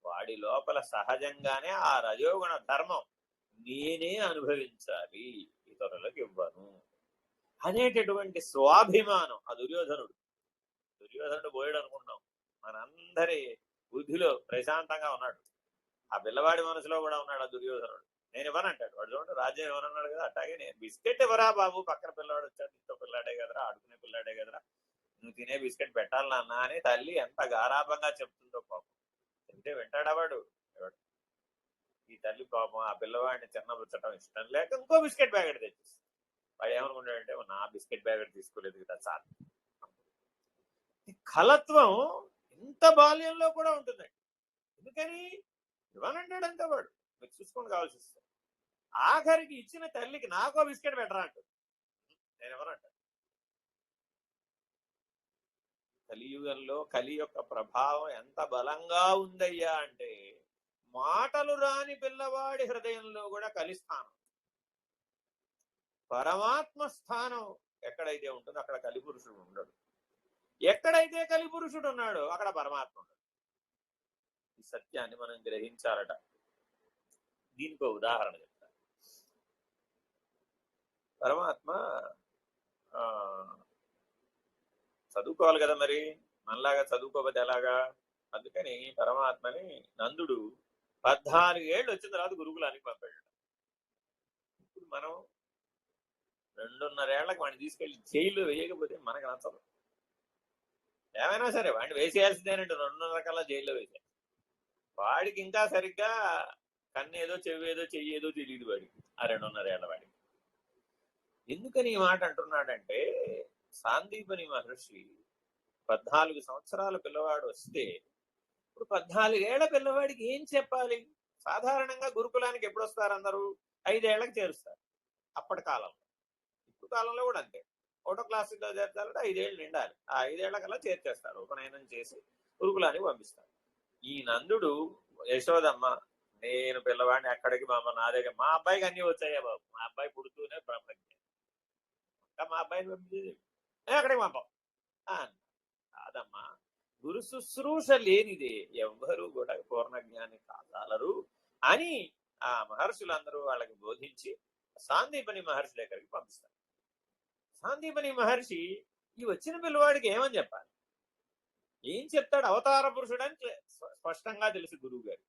వాడి లోపల సహజంగానే ఆ రజోగుణ ధర్మం నేనే అనుభవించాలి, ఇతరులకు ఇవ్వను అనేటటువంటి స్వాభిమానం. ఆ దుర్యోధనుడు పోయాడు అనుకున్నాం, మనందరి బుద్ధిలో ప్రశాంతంగా ఉన్నాడు. ఆ పిల్లవాడి మనసులో కూడా ఉన్నాడు ఆ దుర్యోధనుడు. నేను ఇవ్వనంటాడు. వాడు చూడండి, రాజ్యం ఎవరన్నాడు కదా, అట్లాగే నేను బిస్కెట్ ఇవ్వరా బాబు, పక్కన పిల్లవాడు వచ్చాడు, ఇంట్లో పిల్లాడే కదరా, ఆడుకునే పిల్లాడే కదరా, నువ్వు తినే బిస్కెట్ పెట్టాలి నాన్న అని తల్లి ఎంత గారాభంగా చెప్తుందో. పాపం తింటే వింటాడా వాడు? ఈ తల్లి పాపం ఆ పిల్లవాడిని చిన్నబుచ్చటం ఇష్టం లేక ఇంకో బిస్కెట్ ప్యాకెట్ తెచ్చేసి వాడు ఏమనుకుంటాడంటే, నా బిస్కెట్ ప్యాకెట్ తీసుకోలేదు కదా చాలు. కలత్వం ఇంత బాల్యంలో కూడా ఉంటుందండి. ఎందుకని ఇవ్వనంటాడు అంతే వాడు. మీరు చూసుకొని కావాల్సి వస్తుంది. ఆఖరికి ఇచ్చిన తల్లికి నాకో బిస్కెట్ పెట్టరా అంటాడు. నేను ఎవరంటాడు. కలియుగంలో కలి యొక్క ప్రభావం ఎంత బలంగా ఉందయ్యా అంటే, మాటలు రాని పిల్లవాడి హృదయంలో కూడా కలిస్థానం, పరమాత్మ స్థానం ఎక్కడైతే ఉంటుందో అక్కడ కలిపురుషుడు ఉండడు. ఎక్కడైతే కలిపురుషుడు ఉన్నాడో అక్కడ పరమాత్మ ఉండడు. ఈ సత్యాన్ని మనం గ్రహించాలట. దీనికో ఉదాహరణ చెప్తాను. పరమాత్మ చదువుకోవాలి కదా, మరి మనలాగా చదువుకోకపోతే ఎలాగా? అందుకని పరమాత్మని నందుడు 14 ఏళ్ళు వచ్చిన తర్వాత గురుకులానికి పంపాడు. ఇప్పుడు మనం 2.5 ఏళ్లకు వాడిని తీసుకెళ్లి జైల్లో వేయకపోతే మనకు నచ్చదు. ఏమైనా సరే వాడిని వేసేయాల్సిందేనంటే 2.5 కల్లా జైల్లో వేసేయాలి. వాడికి ఇంకా సరిగ్గా కన్నేదో చెవేదో చెయ్యేదో తెలియదు వాడికి, ఆ 2.5 ఏళ్ల వాడికి. ఎందుకని ఈ మాట అంటున్నాడంటే, సాందీపని మహర్షి 14 సంవత్సరాల పిల్లవాడు వస్తే ఇప్పుడు 14 ఏళ్ల పిల్లవాడికి ఏం చెప్పాలి? సాధారణంగా గురుకులానికి ఎప్పుడు వస్తారు? అందరూ 5 ఏళ్లకు చేరుస్తారు అప్పటి కాలంలో. ఇప్పుడు కాలంలో కూడా అంతే. 1వ క్లాసులో చేర్చాలంటే 5 ఏళ్ళు నిండాలి. ఆ 5 ఏళ్లకల్లా చేర్చేస్తారు, ఉపనయనం చేసి గురుకులానికి పంపిస్తారు. ఈ నందుడు యశోదమ్మ, నేను పిల్లవాడిని ఎక్కడికి నా దగ్గర, మా అబ్బాయికి అన్నీ వచ్చాయా బాబు, మా అబ్బాయి పుడుతూనే బ్రహ్మజ్ఞ, మా అబ్బాయిని పంపించేది ఎక్కడికి పంపం కాదమ్మా. గురు శుశ్రూష లేనిదే ఎవ్వరూ కూడా పూర్ణ జ్ఞాని కాగలరు అని ఆ మహర్షులందరూ వాళ్ళకి బోధించి సాందీపని మహర్షి దగ్గరికి పంపిస్తారు. సాందీపని మహర్షి ఈ వచ్చిన పిల్లవాడికి ఏమని చెప్పాలి? ఏం చెప్తాడు? అవతార పురుషుడని స్పష్టంగా తెలుసు గురువు గారు.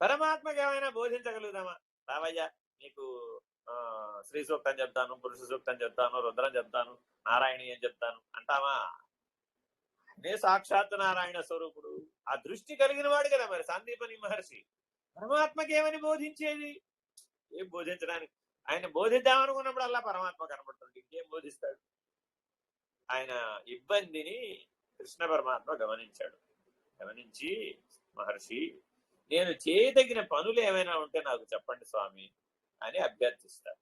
పరమాత్మకి ఏమైనా బోధించగలుగుతామా? రావయ్యా నీకు శ్రీ సూక్తం చెప్తాను, పురుష సూక్తం చెప్తాను, రుద్రం చెప్తాను, నారాయణి అని చెప్తాను అంటావా? అనే సాక్షాత్తు నారాయణ స్వరూపుడు. ఆ దృష్టి కలిగిన వాడు కదా మరి సాందీపని మహర్షి. పరమాత్మకి ఏమని బోధించేది? ఏం బోధించడానికి? ఆయన బోధిద్దామనుకున్నప్పుడు అలా పరమాత్మ కనబడుతుంది, ఇంకేం బోధిస్తాడు? ఆయన ఇబ్బందిని కృష్ణ పరమాత్మ గమనించాడు. గమనించి మహర్షి నేను చేయదగిన పనులు ఏమైనా ఉంటే నాకు చెప్పండి స్వామి అని అభ్యర్థిస్తాడు.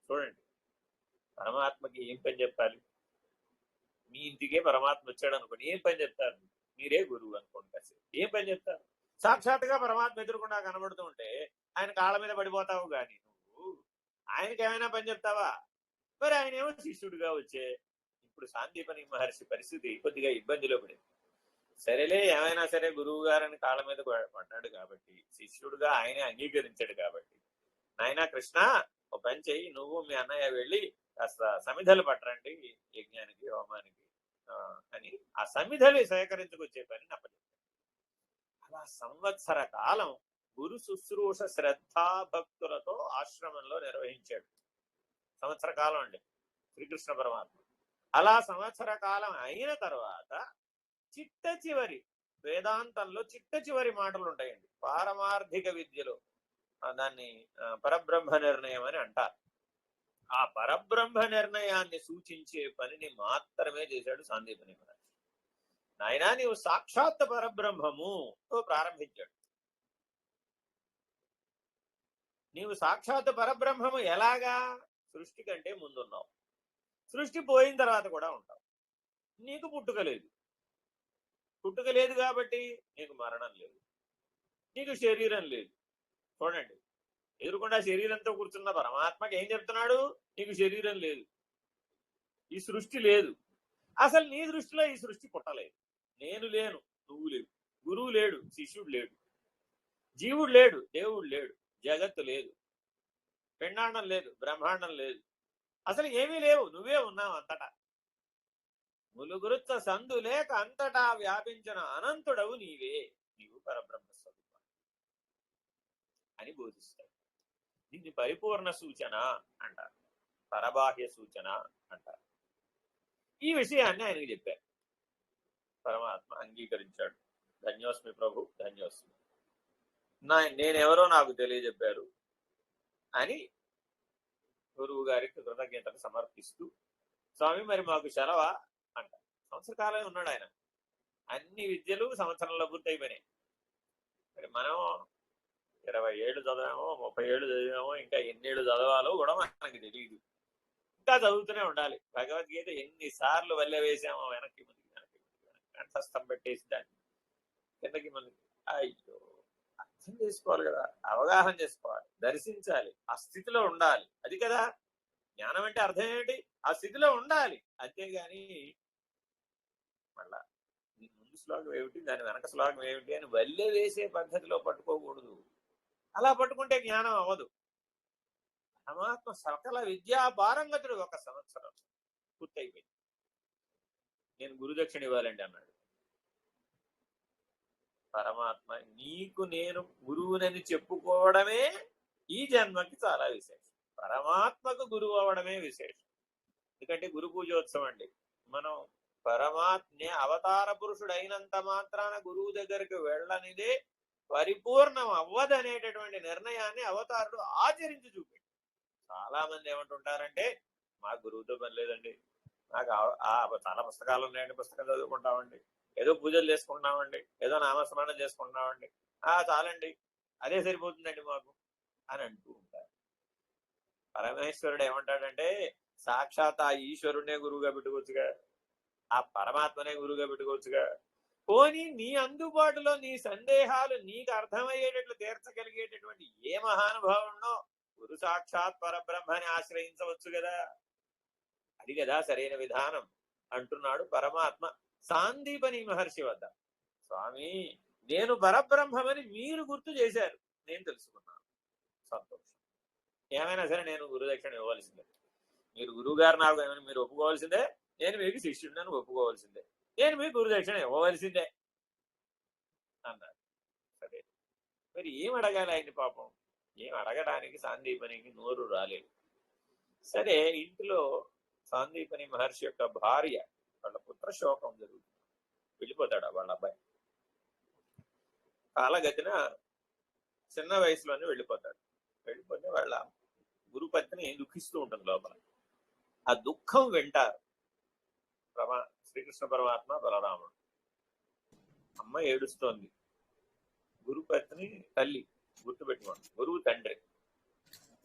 చూడండి, పరమాత్మకి ఏం పని చెప్పాలి? మీ ఇంటికే పరమాత్మ వచ్చాడు అనుకోండి, ఏం పని చెప్తారు? మీరే గురువు అనుకోండి, కాసేపు ఏం పని చెప్తారు? సాక్షాత్తుగా పరమాత్మ ఎదురుకుండా కనబడుతూ ఉంటే ఆయన కాళ్ళ మీద పడిపోతావు కానీ నువ్వు ఆయనకి ఏమైనా పని చెప్తావా? మరి ఆయన ఏమో శిష్యుడిగా వచ్చే. ఇప్పుడు సాందీపని మహర్షి పరిస్థితి కొద్దిగా ఇబ్బందిలో పడింది. సరేలే, ఏమైనా సరే గురువు గారని కాళ్ళ మీద పడ్డాడు కాబట్టి, శిష్యుడిగా ఆయనే అంగీకరించాడు కాబట్టి, నాయనా కృష్ణ ఓ పని చెయ్యి, నువ్వు మీ అన్నయ్య వెళ్ళి కాస్త సమిధలు పట్టరండి యజ్ఞానికి, హోమానికి అని ఆ సమిధలు సేకరించుకొచ్చే పని నప్పచెప్పాడు. అలా సంవత్సర కాలం గురు శుశ్రూష శ్రద్ధాభక్తులతో ఆశ్రమంలో నిర్వహించాడు. సంవత్సర కాలం అండి శ్రీకృష్ణ పరమాత్మ. అలా సంవత్సర కాలం అయిన తర్వాత చిట్ట చివరి వేదాంతంలో చిట్ట చివరి మాటలు ఉంటాయండి. పారమార్థిక విద్యలో దాన్ని పరబ్రహ్మ నిర్ణయం అని అంటారు. ఆ పరబ్రహ్మ నిర్ణయాన్ని సూచించే పనిని మాత్రమే చేశాడు సాందీపని మహర్షి. నాయనా నీవు సాక్షాత్ పరబ్రహ్మముతో ప్రారంభించాడు. నీవు సాక్షాత్ పరబ్రహ్మము ఎలాగా? సృష్టి కంటే ముందున్నావు, సృష్టి పోయిన తర్వాత కూడా ఉంటావు. నీకు పుట్టుక లేదు, పుట్టుక లేదు కాబట్టి నీకు మరణం లేదు, నీకు శరీరం లేదు. చూడండి, ఎదురుకుండా శరీరంతో కూర్చున్న పరమాత్మకి ఏం చెప్తున్నాడు? నీకు శరీరం లేదు, ఈ సృష్టి లేదు. అసలు నీ దృష్టిలో ఈ సృష్టి పుట్టలేదు. నేను లేను, నువ్వు లేవు, గురువు లేడు, శిష్యుడు లేడు, జీవుడు లేడు, దేవుడు లేడు, జగత్తు లేదు, పిండాండం లేదు, బ్రహ్మాండం లేదు, అసలు ఏమీ లేవు, నువ్వే ఉన్నావు అంతటా. ములుగురుత్త సందు లేక అంతటా వ్యాపించిన అనంతుడవు నీవే, నీవు పరబ్రహ్మస్వరూపం అని బోధిస్తాడు. దీన్ని పరిపూర్ణ సూచన అంటారు, పరబాహ్య సూచన అంటారు. ఈ విషయాన్ని ఆయనకి చెప్పారు. పరమాత్మ అంగీకరించాడు. ధన్యోస్మి ప్రభు, ధన్యోస్మి, నేనెవరో నాకు తెలియజెప్పారు అని గురువు గారికి కృతజ్ఞతలు సమర్పిస్తూ, స్వామి మరి మాకు సెలవా అంట. సంవత్సర కాలమే ఉన్నాడు ఆయన. అన్ని విద్యలు సంవత్సరంలో పూర్తయిపోయినాయి. మరి మనం 20 ఏళ్ళు చదివామో, 30 ఏళ్ళు చదివామో, ఇంకా ఎన్నేళ్ళు చదవాలో కూడా మనకి తెలియదు. ఇంకా చదువుతూనే ఉండాలి. భగవద్గీత ఎన్నిసార్లు వల్లె వేసామో వెనక్కి ముందుకి కంఠస్థం పెట్టేసి దాన్ని కిందకి మనకి. అయ్యో, అర్థం చేసుకోవాలి కదా, అవగాహన చేసుకోవాలి, దర్శించాలి, ఆ స్థితిలో ఉండాలి. అది కదా జ్ఞానం అంటే. అర్థం ఏమిటి? ఆ స్థితిలో ఉండాలి. అంతేగాని మళ్ళా ముందు శ్లోకం ఏమిటి, దాని వెనక శ్లోకం ఏమిటి అని వల్లె వేసే పద్ధతిలో పట్టుకోకూడదు. అలా పట్టుకుంటే జ్ఞానం అవ్వదు. పరమాత్మ సకల విద్యా పారంగతుడు. 1 సంవత్సరం పూర్తయిపోయింది. నేను గురుదక్షిణ ఇవ్వాలండి అన్నాడు పరమాత్మ. నీకు నేను గురువునని చెప్పుకోవడమే ఈ జన్మకి చాలా విశేషం. పరమాత్మకు గురువు అవ్వడమే విశేషం. ఎందుకంటే గురు పూజోత్సవం అండి. మనం పరమాత్మే అవతార పురుషుడు అయినంత మాత్రాన గురువు దగ్గరికి వెళ్ళనిదే పరిపూర్ణం అవ్వదనేటటువంటి నిర్ణయాన్ని అవతారుడు ఆచరించి చూపాడు. చాలా మంది ఏమంటుంటారంటే, మా గురువుతో పని లేదండి, నాకు చాలా పుస్తకాలు ఉన్నాయండి, పుస్తకం చదువుకుంటామండి, ఏదో పూజలు చేసుకుంటున్నామండి, ఏదో నామస్మరణ చేసుకుంటున్నామండి, చాలండి, అదే సరిపోతుందండి మాకు అని అంటూ ఉంటారు. పరమేశ్వరుడు ఏమంటాడంటే, సాక్షాత్ ఆ ఈశ్వరుడే గురువుగా పెట్టుకోవచ్చుగా, ఆ పరమాత్మనే గురువుగా పెట్టుకోవచ్చుగా. పోనీ నీ అందుబాటులో నీ సందేహాలు నీకు అర్థమయ్యేటట్లు తీర్చగలిగేటటువంటి ఏ మహానుభావున్నో గురు సాక్షాత్ పరబ్రహ్మని ఆశ్రయించవచ్చు కదా. అది కదా సరైన విధానం అంటున్నాడు పరమాత్మ సాందీపని మహర్షి వద్ద. స్వామి, నేను పరబ్రహ్మమని మీరు గుర్తు చేశారు, నేను తెలుసుకున్నాను, సంతోషం. ఏమైనా సరే నేను గురుదక్షిణ ఇవ్వవలసిందే. మీరు గురువు గారు నాకు ఏమైనా మీరు ఒప్పుకోవాల్సిందే, నేను మీకు శిష్యుడిని ఒప్పుకోవాల్సిందే, నేను మీకు గురుదక్షిణ ఇవ్వవలసిందే అన్నారు. సరే, మరి ఏం అడగాలి ఆయన్ని? పాపం ఏం అడగడానికి సాందీపనికి నోరు రాలేదు. సరే, ఇంట్లో సాందీపని మహర్షి యొక్క భార్య, వాళ్ళ పుత్ర శోకం జరుగుతుంది, వెళ్ళిపోతాడు వాళ్ళ అబ్బాయి. కాలగతిన చిన్న వయసులోనే వెళ్ళిపోతాడు. వెళ్ళిపోతే వాళ్ళ గురుపత్ని దుఃఖిస్తూ ఉంటుంది లోపల. ఆ దుఃఖం వింటారు శ్రీకృష్ణ పరమాత్మ, బలరాముడు. అమ్మ ఏడుస్తోంది. గురుపత్ని తల్లి, గుర్తుపెట్టుకోండి, గురువు తండ్రి.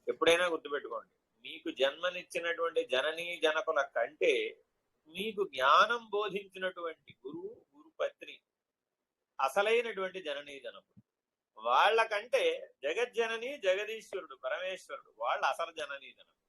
ఎప్పుడైనా గుర్తుపెట్టుకోండి, మీకు జన్మనిచ్చినటువంటి జననీ జనకుల కంటే మీకు జ్ఞానం బోధించినటువంటి గురువు, గురుపత్ని అసలైనటువంటి జననీ జనకులు. వాళ్ళకంటే జగజ్జనని, జగదీశ్వరుడు, పరమేశ్వరుడు వాళ్ళ అసలు జననీ జనకులు.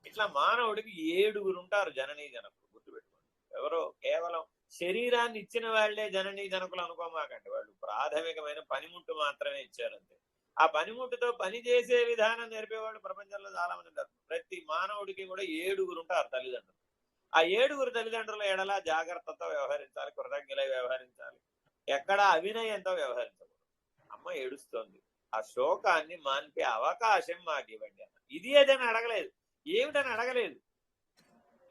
ఇట్లా మానవుడికి 7 ఉంటారు జననీ జనకులు, గుర్తుపెట్టుకోండి. ఎవరో కేవలం శరీరాన్ని ఇచ్చిన వాళ్లే జననీ జనకులు అనుకోమాకండి. వాళ్ళు ప్రాథమికమైన పనిముట్టు మాత్రమే ఇచ్చారంతే. ఆ పనిముట్టుతో పని చేసే విధానం నేర్పేవాళ్ళు ప్రపంచంలో చాలా మంది ఉంటారు. ప్రతి మానవుడికి కూడా 7 ఉంటారు తల్లిదండ్రులు. ఆ 7 తల్లిదండ్రుల ఎడల జాగ్రత్తతో వ్యవహరించాలి, కృతజ్ఞులై వ్యవహరించాలి, ఎక్కడా అవినయంతో వ్యవహరించకూడదు. అమ్మ ఏడుస్తోంది, ఆ శోకాన్ని మాన్పే అవకాశం మాకు ఇవ్వండి అన్న. ఇది ఏదైనా అడగలేదు, ఏమిటని అడగలేదు.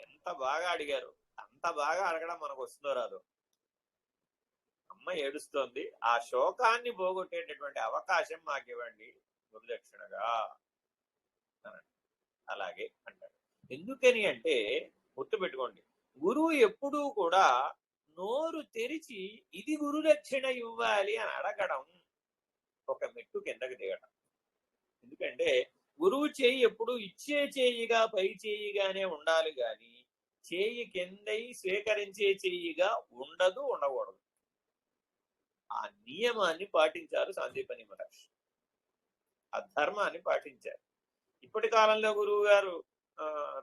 ఎంత బాగా అడిగారు, అంత బాగా అడగడం మనకు వస్తుందో రాదో. అమ్మ ఏడుస్తోంది, ఆ శోకాన్ని పోగొట్టేటటువంటి అవకాశం మాకు ఇవ్వండి గురుదక్షిణగా. అలాగే అంటాడు. ఎందుకని అంటే గుర్తుపెట్టుకోండి, గురువు ఎప్పుడూ కూడా నోరు తెరిచి ఇది గురుదక్షిణ ఇవ్వాలి అని అడగడం ఒక మెట్టు కిందకి దిగడం. ఎందుకంటే గురువు చేయి ఎప్పుడు ఇచ్చే చేయిగా, పై చేయిగానే ఉండాలి గాని చేయి కిందై స్వీకరించే చేయిగా ఉండకూడదు. ఆ నియమాన్ని పాటించారు సాందీపని మహర్షి, ఆ ధర్మాన్ని పాటించారు. ఇప్పటి కాలంలో గురువు గారు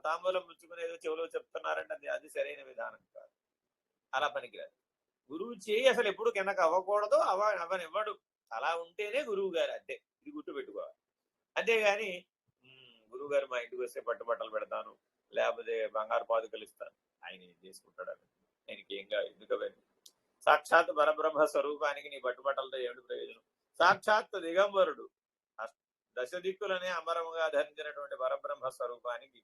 తాంబూలం పుచ్చుకునేదో చెవులో చెప్తున్నారంటే అది సరైన విధానం కాదు, అలా పనికిరాదు. గురువు చేయి అసలు ఎప్పుడు కిందకు అవ్వకూడదు, అవనివ్వడు. అలా ఉంటేనే గురువు గారు, అంతే. ఇది గుర్తుపెట్టుకోవాలి. అంతేగాని గురువు గారు మా ఇంటికి వస్తే పట్టుబట్టలు పెడతాను, లేకపోతే బంగారు పాదుకలు ఇస్తాను, ఆయన ఏం చేసుకుంటాడు? ఆయనకి ఏంగా ఎందుకు? సాక్షాత్ పరబ్రహ్మ స్వరూపానికి నీ పట్టుబట్టలతో ఏమిటి ప్రయోజనం? సాక్షాత్ దిగంబరుడు, దశ దిక్కులనే అమరముగా ధరించినటువంటి పరబ్రహ్మ స్వరూపానికి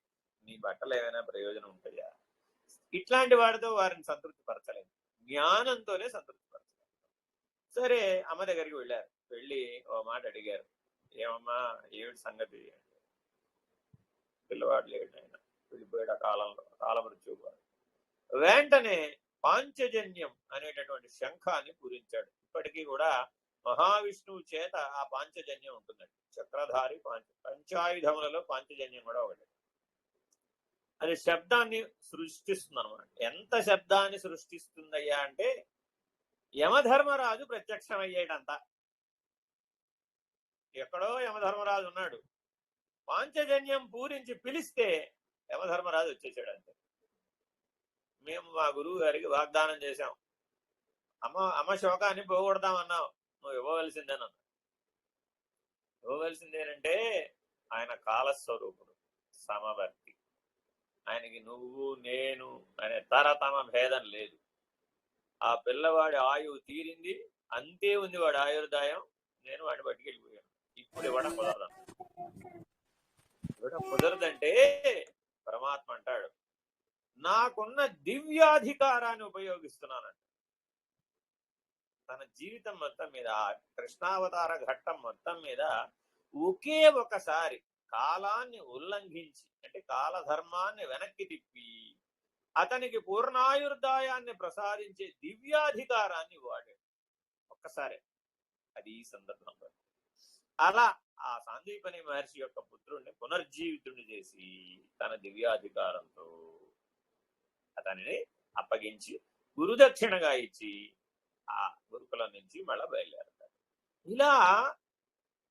నీ బట్టలు ఏమైనా ప్రయోజనం ఉంటాయా? ఇట్లాంటి వాడితో వారిని సంతృప్తి పరచలేదు, జ్ఞానంతోనే సంతృప్తి పరచలేదు. సరే, అమ్మ దగ్గరికి వెళ్ళారు. వెళ్ళి ఓ మాట అడిగారు, ఏమమ్మా ఏమిటి సంగతి అంటే, పిల్లవాడు లేడు, ఆయన వెళ్ళిపోయాడు ఆ కాలంలో, కాలమృత్యువు. వెంటనే పాంచజన్యం అనేటటువంటి శంఖాన్ని పూరించాడు. ఇప్పటికీ కూడా మహావిష్ణువు చేత ఆ పాంచజన్యం ఉంటుందండి. చక్రధారి పంచాయుధములలో పాంచజన్యం కూడా ఒకటి. అది శబ్దాన్ని సృష్టిస్తుంది అనమాట. ఎంత శబ్దాన్ని సృష్టిస్తుందయ్యా అంటే యమధర్మరాజు ప్రత్యక్షమయ్యేటంత. ఎక్కడో యమధర్మరాజు ఉన్నాడు, పాంచజన్యం పూరించి పిలిస్తే యమధర్మరాజు వచ్చేసాడు అంతే. మేము మా గురువు గారికి వాగ్దానం చేశాం, అమ్మ శోకాన్ని పోగొడతామన్నావు, నువ్వు ఇవ్వవలసిందేనన్నా. ఇవ్వవలసిందేనంటే ఆయన కాలస్వరూపుడు, సమవర్తి. ఆయనకి నువ్వు నేను అనే తరతమ భేదం లేదు. ఆ పిల్లవాడి ఆయువు తీరింది, అంతే ఉంది వాడి ఆయుర్దాయం. నేను వాడిని పట్టుకెళ్ళిపోయాను. ఇప్పుడు ఇవ్వడం కుదరదంటే పరమాత్మ అంటాడు, నాకున్న దివ్యాధికారాన్ని ఉపయోగిస్తున్నానంట. తన జీవితం మొత్తం మీద, కృష్ణావతార ఘట్టం మొత్తం మీద ఒకే ఒకసారి కాలాన్ని ఉల్లంఘించి, అంటే కాలధర్మాన్ని వెనక్కి తిప్పి అతనికి పూర్ణాయుర్దాయాన్ని ప్రసాదించే దివ్యాధికారాన్ని వాడాడు ఒక్కసారి. అది ఈ సందర్భంలో. అలా ఆ సాందీపని మహర్షి యొక్క పుత్రుడిని పునర్జీవితుడిని చేసి తన దివ్యాధికారంతో అతనిని అప్పగించి గురుదక్షిణగా ఇచ్చి ఆ గురుకులం నుంచి మళ్ళా బయలుదేరతాడు. ఇలా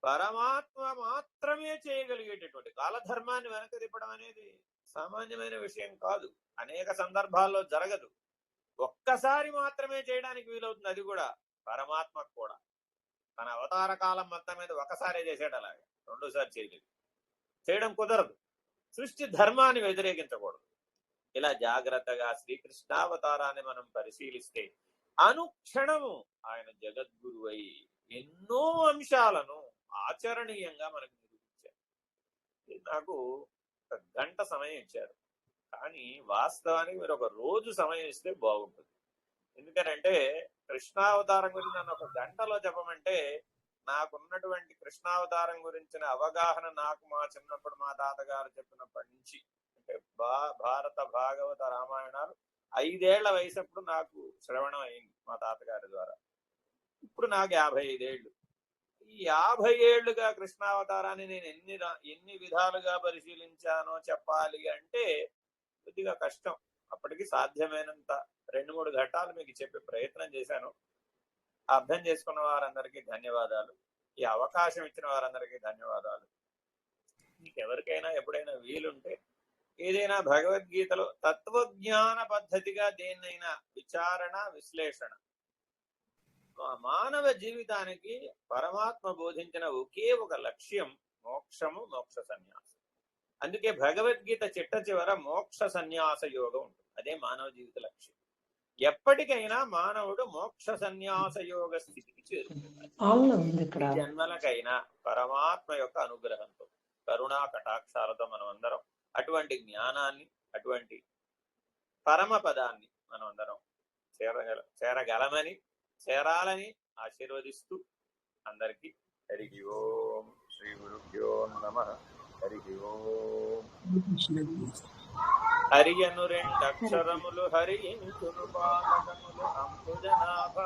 పరమాత్మ మాత్రమే చేయగలిగేటటువంటి కాలధర్మాన్ని వెనక తిప్పడం అనేది సామాన్యమైన విషయం కాదు. అనేక సందర్భాల్లో జరగదు. ఒక్కసారి మాత్రమే చేయడానికి వీలవుతుంది. అది కూడా పరమాత్మకు కూడా తన అవతార కాలం మొత్తం మీద ఒకసారే చేసాడు. అలాగే రెండోసారి చేయలేదు, చేయడం కుదరదు. సృష్టి ధర్మాన్ని వ్యతిరేకించకూడదు. ఇలా జాగ్రత్తగా శ్రీకృష్ణావతారాన్ని మనం పరిశీలిస్తే అనుక్షణము ఆయన జగద్గురువై ఎన్నో అంశాలను ఆచరణీయంగా మనకు నిరూపించారు. నాకు ఒక గంట సమయం ఇచ్చారు, కానీ వాస్తవానికి మీరు ఒక రోజు సమయం ఇస్తే బాగుంటుంది. ఎందుకనంటే కృష్ణావతారం గురించి నన్ను ఒక గంటలో చెప్పమంటే నాకున్నటువంటి కృష్ణావతారం గురించిన అవగాహన నాకు మా చిన్నప్పుడు మా తాతగారు చెప్పినప్పటి నుంచి, అంటే భారత భాగవత రామాయణాలు 5 ఏళ్ల వయసప్పుడు నాకు శ్రవణం అయింది మా తాతగారి ద్వారా. ఇప్పుడు నాకు 55 ఏళ్ళు. ఈ 50 ఏళ్లుగా కృష్ణావతారాన్ని నేను ఎన్ని విధాలుగా పరిశీలించానో చెప్పాలి అంటే కొద్దిగా కష్టం. అప్పటికి సాధ్యమైనంత 2-3 ఘట్టాలు మీకు చెప్పే ప్రయత్నం చేశాను. అర్థం చేసుకున్న వారందరికీ ధన్యవాదాలు. ఈ అవకాశం ఇచ్చిన వారందరికీ ధన్యవాదాలు. మీకు ఎవరికైనా ఎప్పుడైనా వీలుంటే ఏదైనా భగవద్గీతలో తత్వజ్ఞాన పద్ధతిగా దేన్నైనా విచారణ విశ్లేషణ, మానవ జీవితానికి పరమాత్మ బోధించిన ఒకే ఒక లక్ష్యం మోక్షము, మోక్ష సన్యాసం. అందుకే భగవద్గీత చిట్ట చివర మోక్ష సన్యాస యోగం ఉంటుంది. అదే మానవ జీవిత లక్ష్యం. ఎప్పటికైనా మానవుడు మోక్ష సన్యాస యోగ స్థితికి చేరుకుంటాడు. జన్మలకైనా పరమాత్మ యొక్క అనుగ్రహంతో, కరుణా కటాక్షాలతో మనం అందరం అటువంటి జ్ఞానాన్ని, అటువంటి పరమ పదాన్ని మనం అందరం చేరగలమని, చేరాలని ఆశీర్వదిస్తూ అందరికీ హరి ఓం. శ్రీ గురుభ్యో నమః. హరి ఓం. హరి అను 2 అక్షరములు హరించును పాలకములు అంబుజనాభ.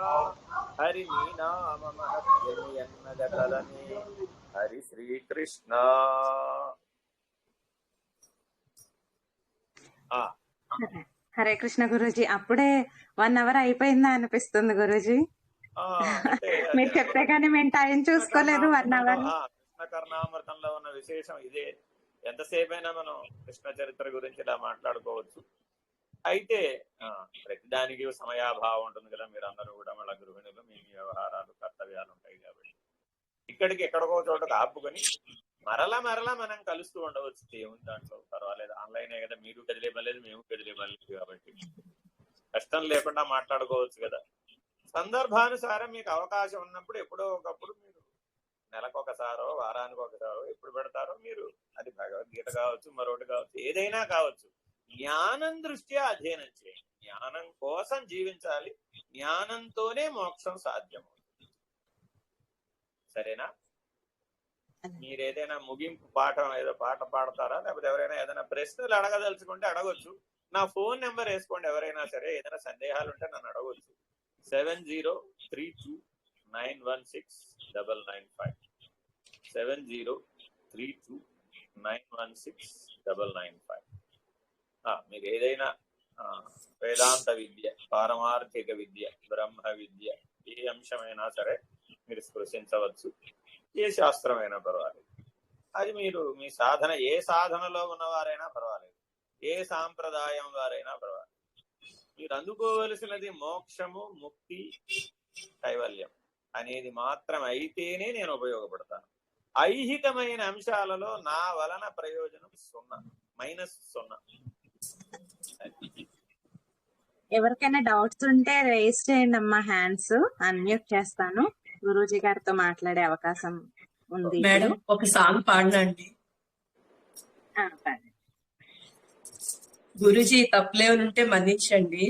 హరి నీ నామ మహత్యము ఎన్నద కలనే. హరి శ్రీకృష్ణ. హరే కృష్ణ గురూజీ. అప్పుడే 1 అవర్ అయిపోయిందా అనిపిస్తుంది గురూజీ. మీరు చెప్తే కానీ మేము టైం చూసుకోలేదు. 1 అవర్. కృష్ణ కర్ణామృతంలో ఉన్న విశేషం ఇదే. ఎంతసేపైనా మనం కృష్ణ చరిత్ర గురించి ఇలా మాట్లాడుకోవచ్చు. అయితే ప్రతిదానికి సమయాభావం ఉంటుంది కదా. మీరు అందరూ కూడా మళ్ళీ గృహిణులు, మీ వ్యవహారాలు, కర్తవ్యాలు ఉంటాయి కాబట్టి ఇక్కడికి ఎక్కడికో చోటకు ఆపుకొని మరలా మనం కలుస్తూ ఉండవచ్చు. ఏముంది దాంట్లో, పర్వాలేదు. ఆన్లైనే కదా, మీరు కదిలే పర్లేదు, మేము కదిలే పర్లేదు. కాబట్టి కష్టం లేకుండా మాట్లాడుకోవచ్చు కదా. సందర్భానుసారం మీకు అవకాశం ఉన్నప్పుడు ఎప్పుడో ఒకప్పుడు మీరు నెలకొకసారో వారానికి ఒకసారో ఎప్పుడు పెడతారో మీరు, అది భగవద్గీత కావచ్చు, మరొకటి కావచ్చు, ఏదైనా కావచ్చు, జ్ఞానం దృష్ట్యా అధ్యయనం చేయండి. జ్ఞానం కోసం జీవించాలి. జ్ఞానంతోనే మోక్షం సాధ్యమవుతుంది. సరేనా? మీరేదైనా ముగింపు పాఠం ఏదో పాట పాడతారా, లేకపోతే ఎవరైనా ఏదైనా ప్రశ్నలు అడగదలుచుకుంటే అడగొచ్చు. నా ఫోన్ నెంబర్ వేసుకోండి. ఎవరైనా సరే ఏదైనా సందేహాలు ఉంటే నన్ను అడగొచ్చు. 7032916995 7032916995. మీకు ఏదైనా వేదాంత విద్య, పారమార్థిక విద్య, బ్రహ్మ విద్య, ఏ అంశమైనా సరే మీరు స్పృశించవచ్చు. ఏ శాస్త్రమైనా పర్వాలేదు. అది మీరు మీ సాధన, ఏ సాధనలో ఉన్నవారైనా పర్వాలేదు, ఏ సాంప్రదాయం వారైనా పర్వాలేదు. మీరు అందుకోవలసినది మోక్షము, ముక్తి, కైవల్యం అనేది మాత్రం అయితేనే నేను ఉపయోగపడతాను. ఐహికమైన అంశాలలో నా వలన ప్రయోజనం 0, -0. ఎవరికైనా డౌట్స్ ఉంటే రేస్ చేయండి అమ్మా. హ్యాండ్స్ అన్మ్యూట్ చేస్తాను. గురూజీ గారితో మాట్లాడే అవకాశం ఉంది. మేడం ఒక సాంగ్ పాడినండి. గురూజీ తప్పులేమనుంటే మన్నించండి.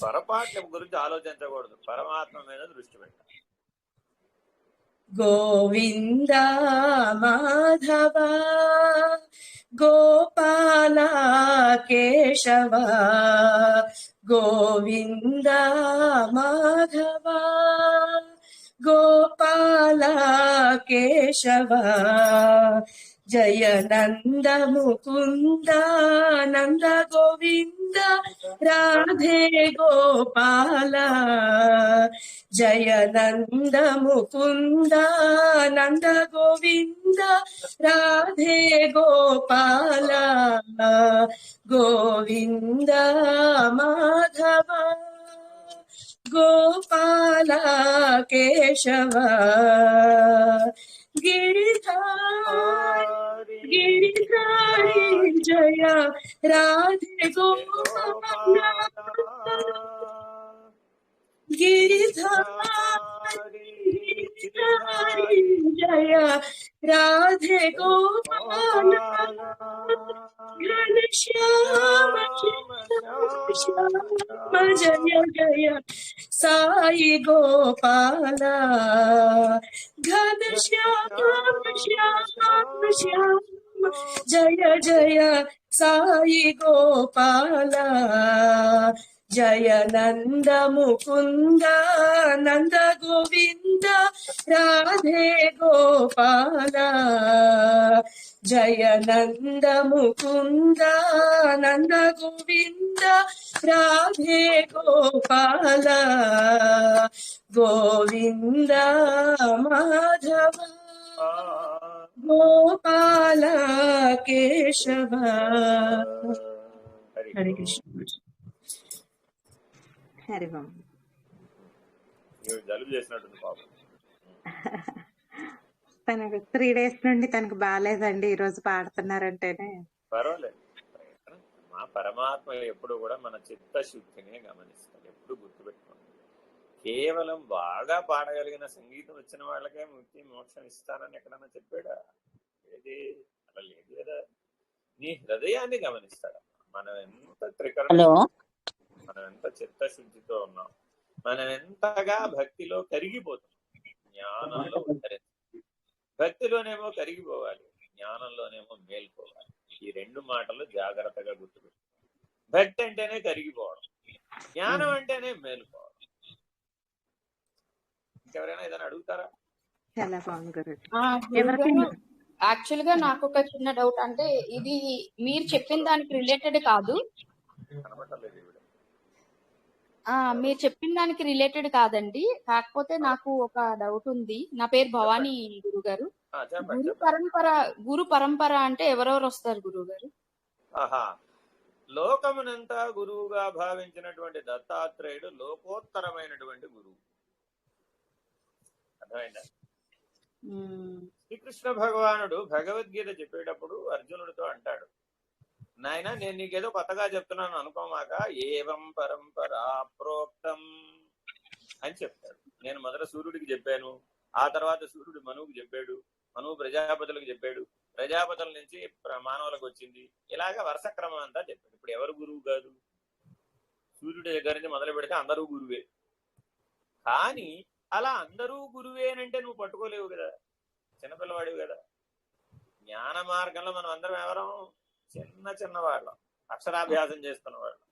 పొరపాట్ల గురించి ఆలోచించకూడదు, పరమాత్మ మీద దృష్టి పెట్టాలి. గోవింద మాధవ గోపాల కేశవ గోవింద మాధవ గోపాల కేశవ జయ నంద ముకుంద నంద గోవింద రాధే గోపాల జయ నంద ముకుంద నంద గోవింద రాధే గోపాల గోవింద మాధవ గోపాల కేశవ గిరిధారి గిరిధారి జయ రాధే గోపాల గిరిధారి గిరిధారి జయ రాధే గోపాల ఘనశ్యామ శ్యామ జయ జయ సాయి గోపాల ఘనశ్యామ శ్యామ శ్యామ జయ జయ సాయి గోపాల జయ నంద ముకుంద నంద గోవింద రాధే గోపాల జయ నంద ముకుంద నంద గోవింద రాధే గోపాల గోవింద మాధవ గోపాల కేశవ. హరే కృష్ణ. హరి ఓం. జలుబు చేసినట్టుంది పాపం. తనకు 3 days నుండి తనకు బాగాలేదండి. ఈ రోజు పాడుతున్నారంటేనే పర్వాలేదు. మా పరమాత్మ ఎప్పుడు కూడా మన చిత్తశుద్ధిని గమనిస్తాడు. ఎప్పుడు గుర్తుపెట్టుకోండి, కేవలం బాగా పాడగలిగిన సంగీతం వచ్చిన వాళ్ళకే ముక్తి మోక్షం ఇస్తానని ఎక్కడన్నా చెప్పాడా? ఏది అలా లేదు కదా. నీ హృదయాన్ని గమనిస్తాడు. మనం ఎంత మనం ఎంత చిత్తశుద్ధితో ఉన్నాం, మనం ఎంతగా భక్తిలో కరిగిపోతున్నాం. జ్ఞానంలో ఉత్తరించాలి. భక్తిలోనేమో కరిగిపోవాలి, జ్ఞానంలోనేమో మేల్కోవాలి. ఈ 2 మాటలు జాగ్రత్తగా గుర్తుపెట్టు. భక్తి అంటేనే కరిగిపోవడం, జ్ఞానం అంటేనే మేల్కోవడం. ఇంకెవరైనా ఏదైనా అడుగుతారా? చాలా బాగుంది గురుజీ. యాక్చువల్ గా నాకు ఒక చిన్న డౌట్. అంటే ఇది మీరు చెప్పిన దానికి రిలేటెడ్ కాదు, మీరు చెప్పిన దానికి రిలేటెడ్ కాదండి. కాకపోతే నాకు ఒక డౌట్ ఉంది. నా పేరు భవానీ గురుగారు. గురు పరంపర అంటే ఎవరెవరు వస్తారు గురుగారు? లోకమునంతా గురువుగా భావించినటువంటి దత్తాత్రేయుడు లోకోత్తరమైనటువంటి గురువు. అర్థమైందా? శ్రీకృష్ణ భగవానుడు భగవద్గీత చెప్పేటప్పుడు అర్జునుడితో అంటాడు, నాయన నేను నీకేదో కొత్తగా చెప్తున్నాను అనుకోమాక, ఏవం పరంపరా ప్రోక్తం అని చెప్తాడు. నేను మొదట సూర్యుడికి చెప్పాను, ఆ తర్వాత సూర్యుడు మనువుకి చెప్పాడు, మనువు ప్రజాపతులకు చెప్పాడు, ప్రజాపతుల నుంచి మానవులకు వచ్చింది. ఇలాగ వరుస క్రమం అంతా చెప్పాడు. ఇప్పుడు ఎవరు గురువు కాదు? సూర్యుడి దగ్గర నుంచి మొదలు పెడితే అందరూ గురువే. కానీ అలా అందరూ గురువేనంటే నువ్వు పట్టుకోలేవు కదా, చిన్నపిల్లవాడివి కదా. జ్ఞాన మార్గంలో మనం అందరం ఎవరం? చిన్న వాళ్ళం, అక్షరాభ్యాసం చేస్తున్న వాళ్ళం.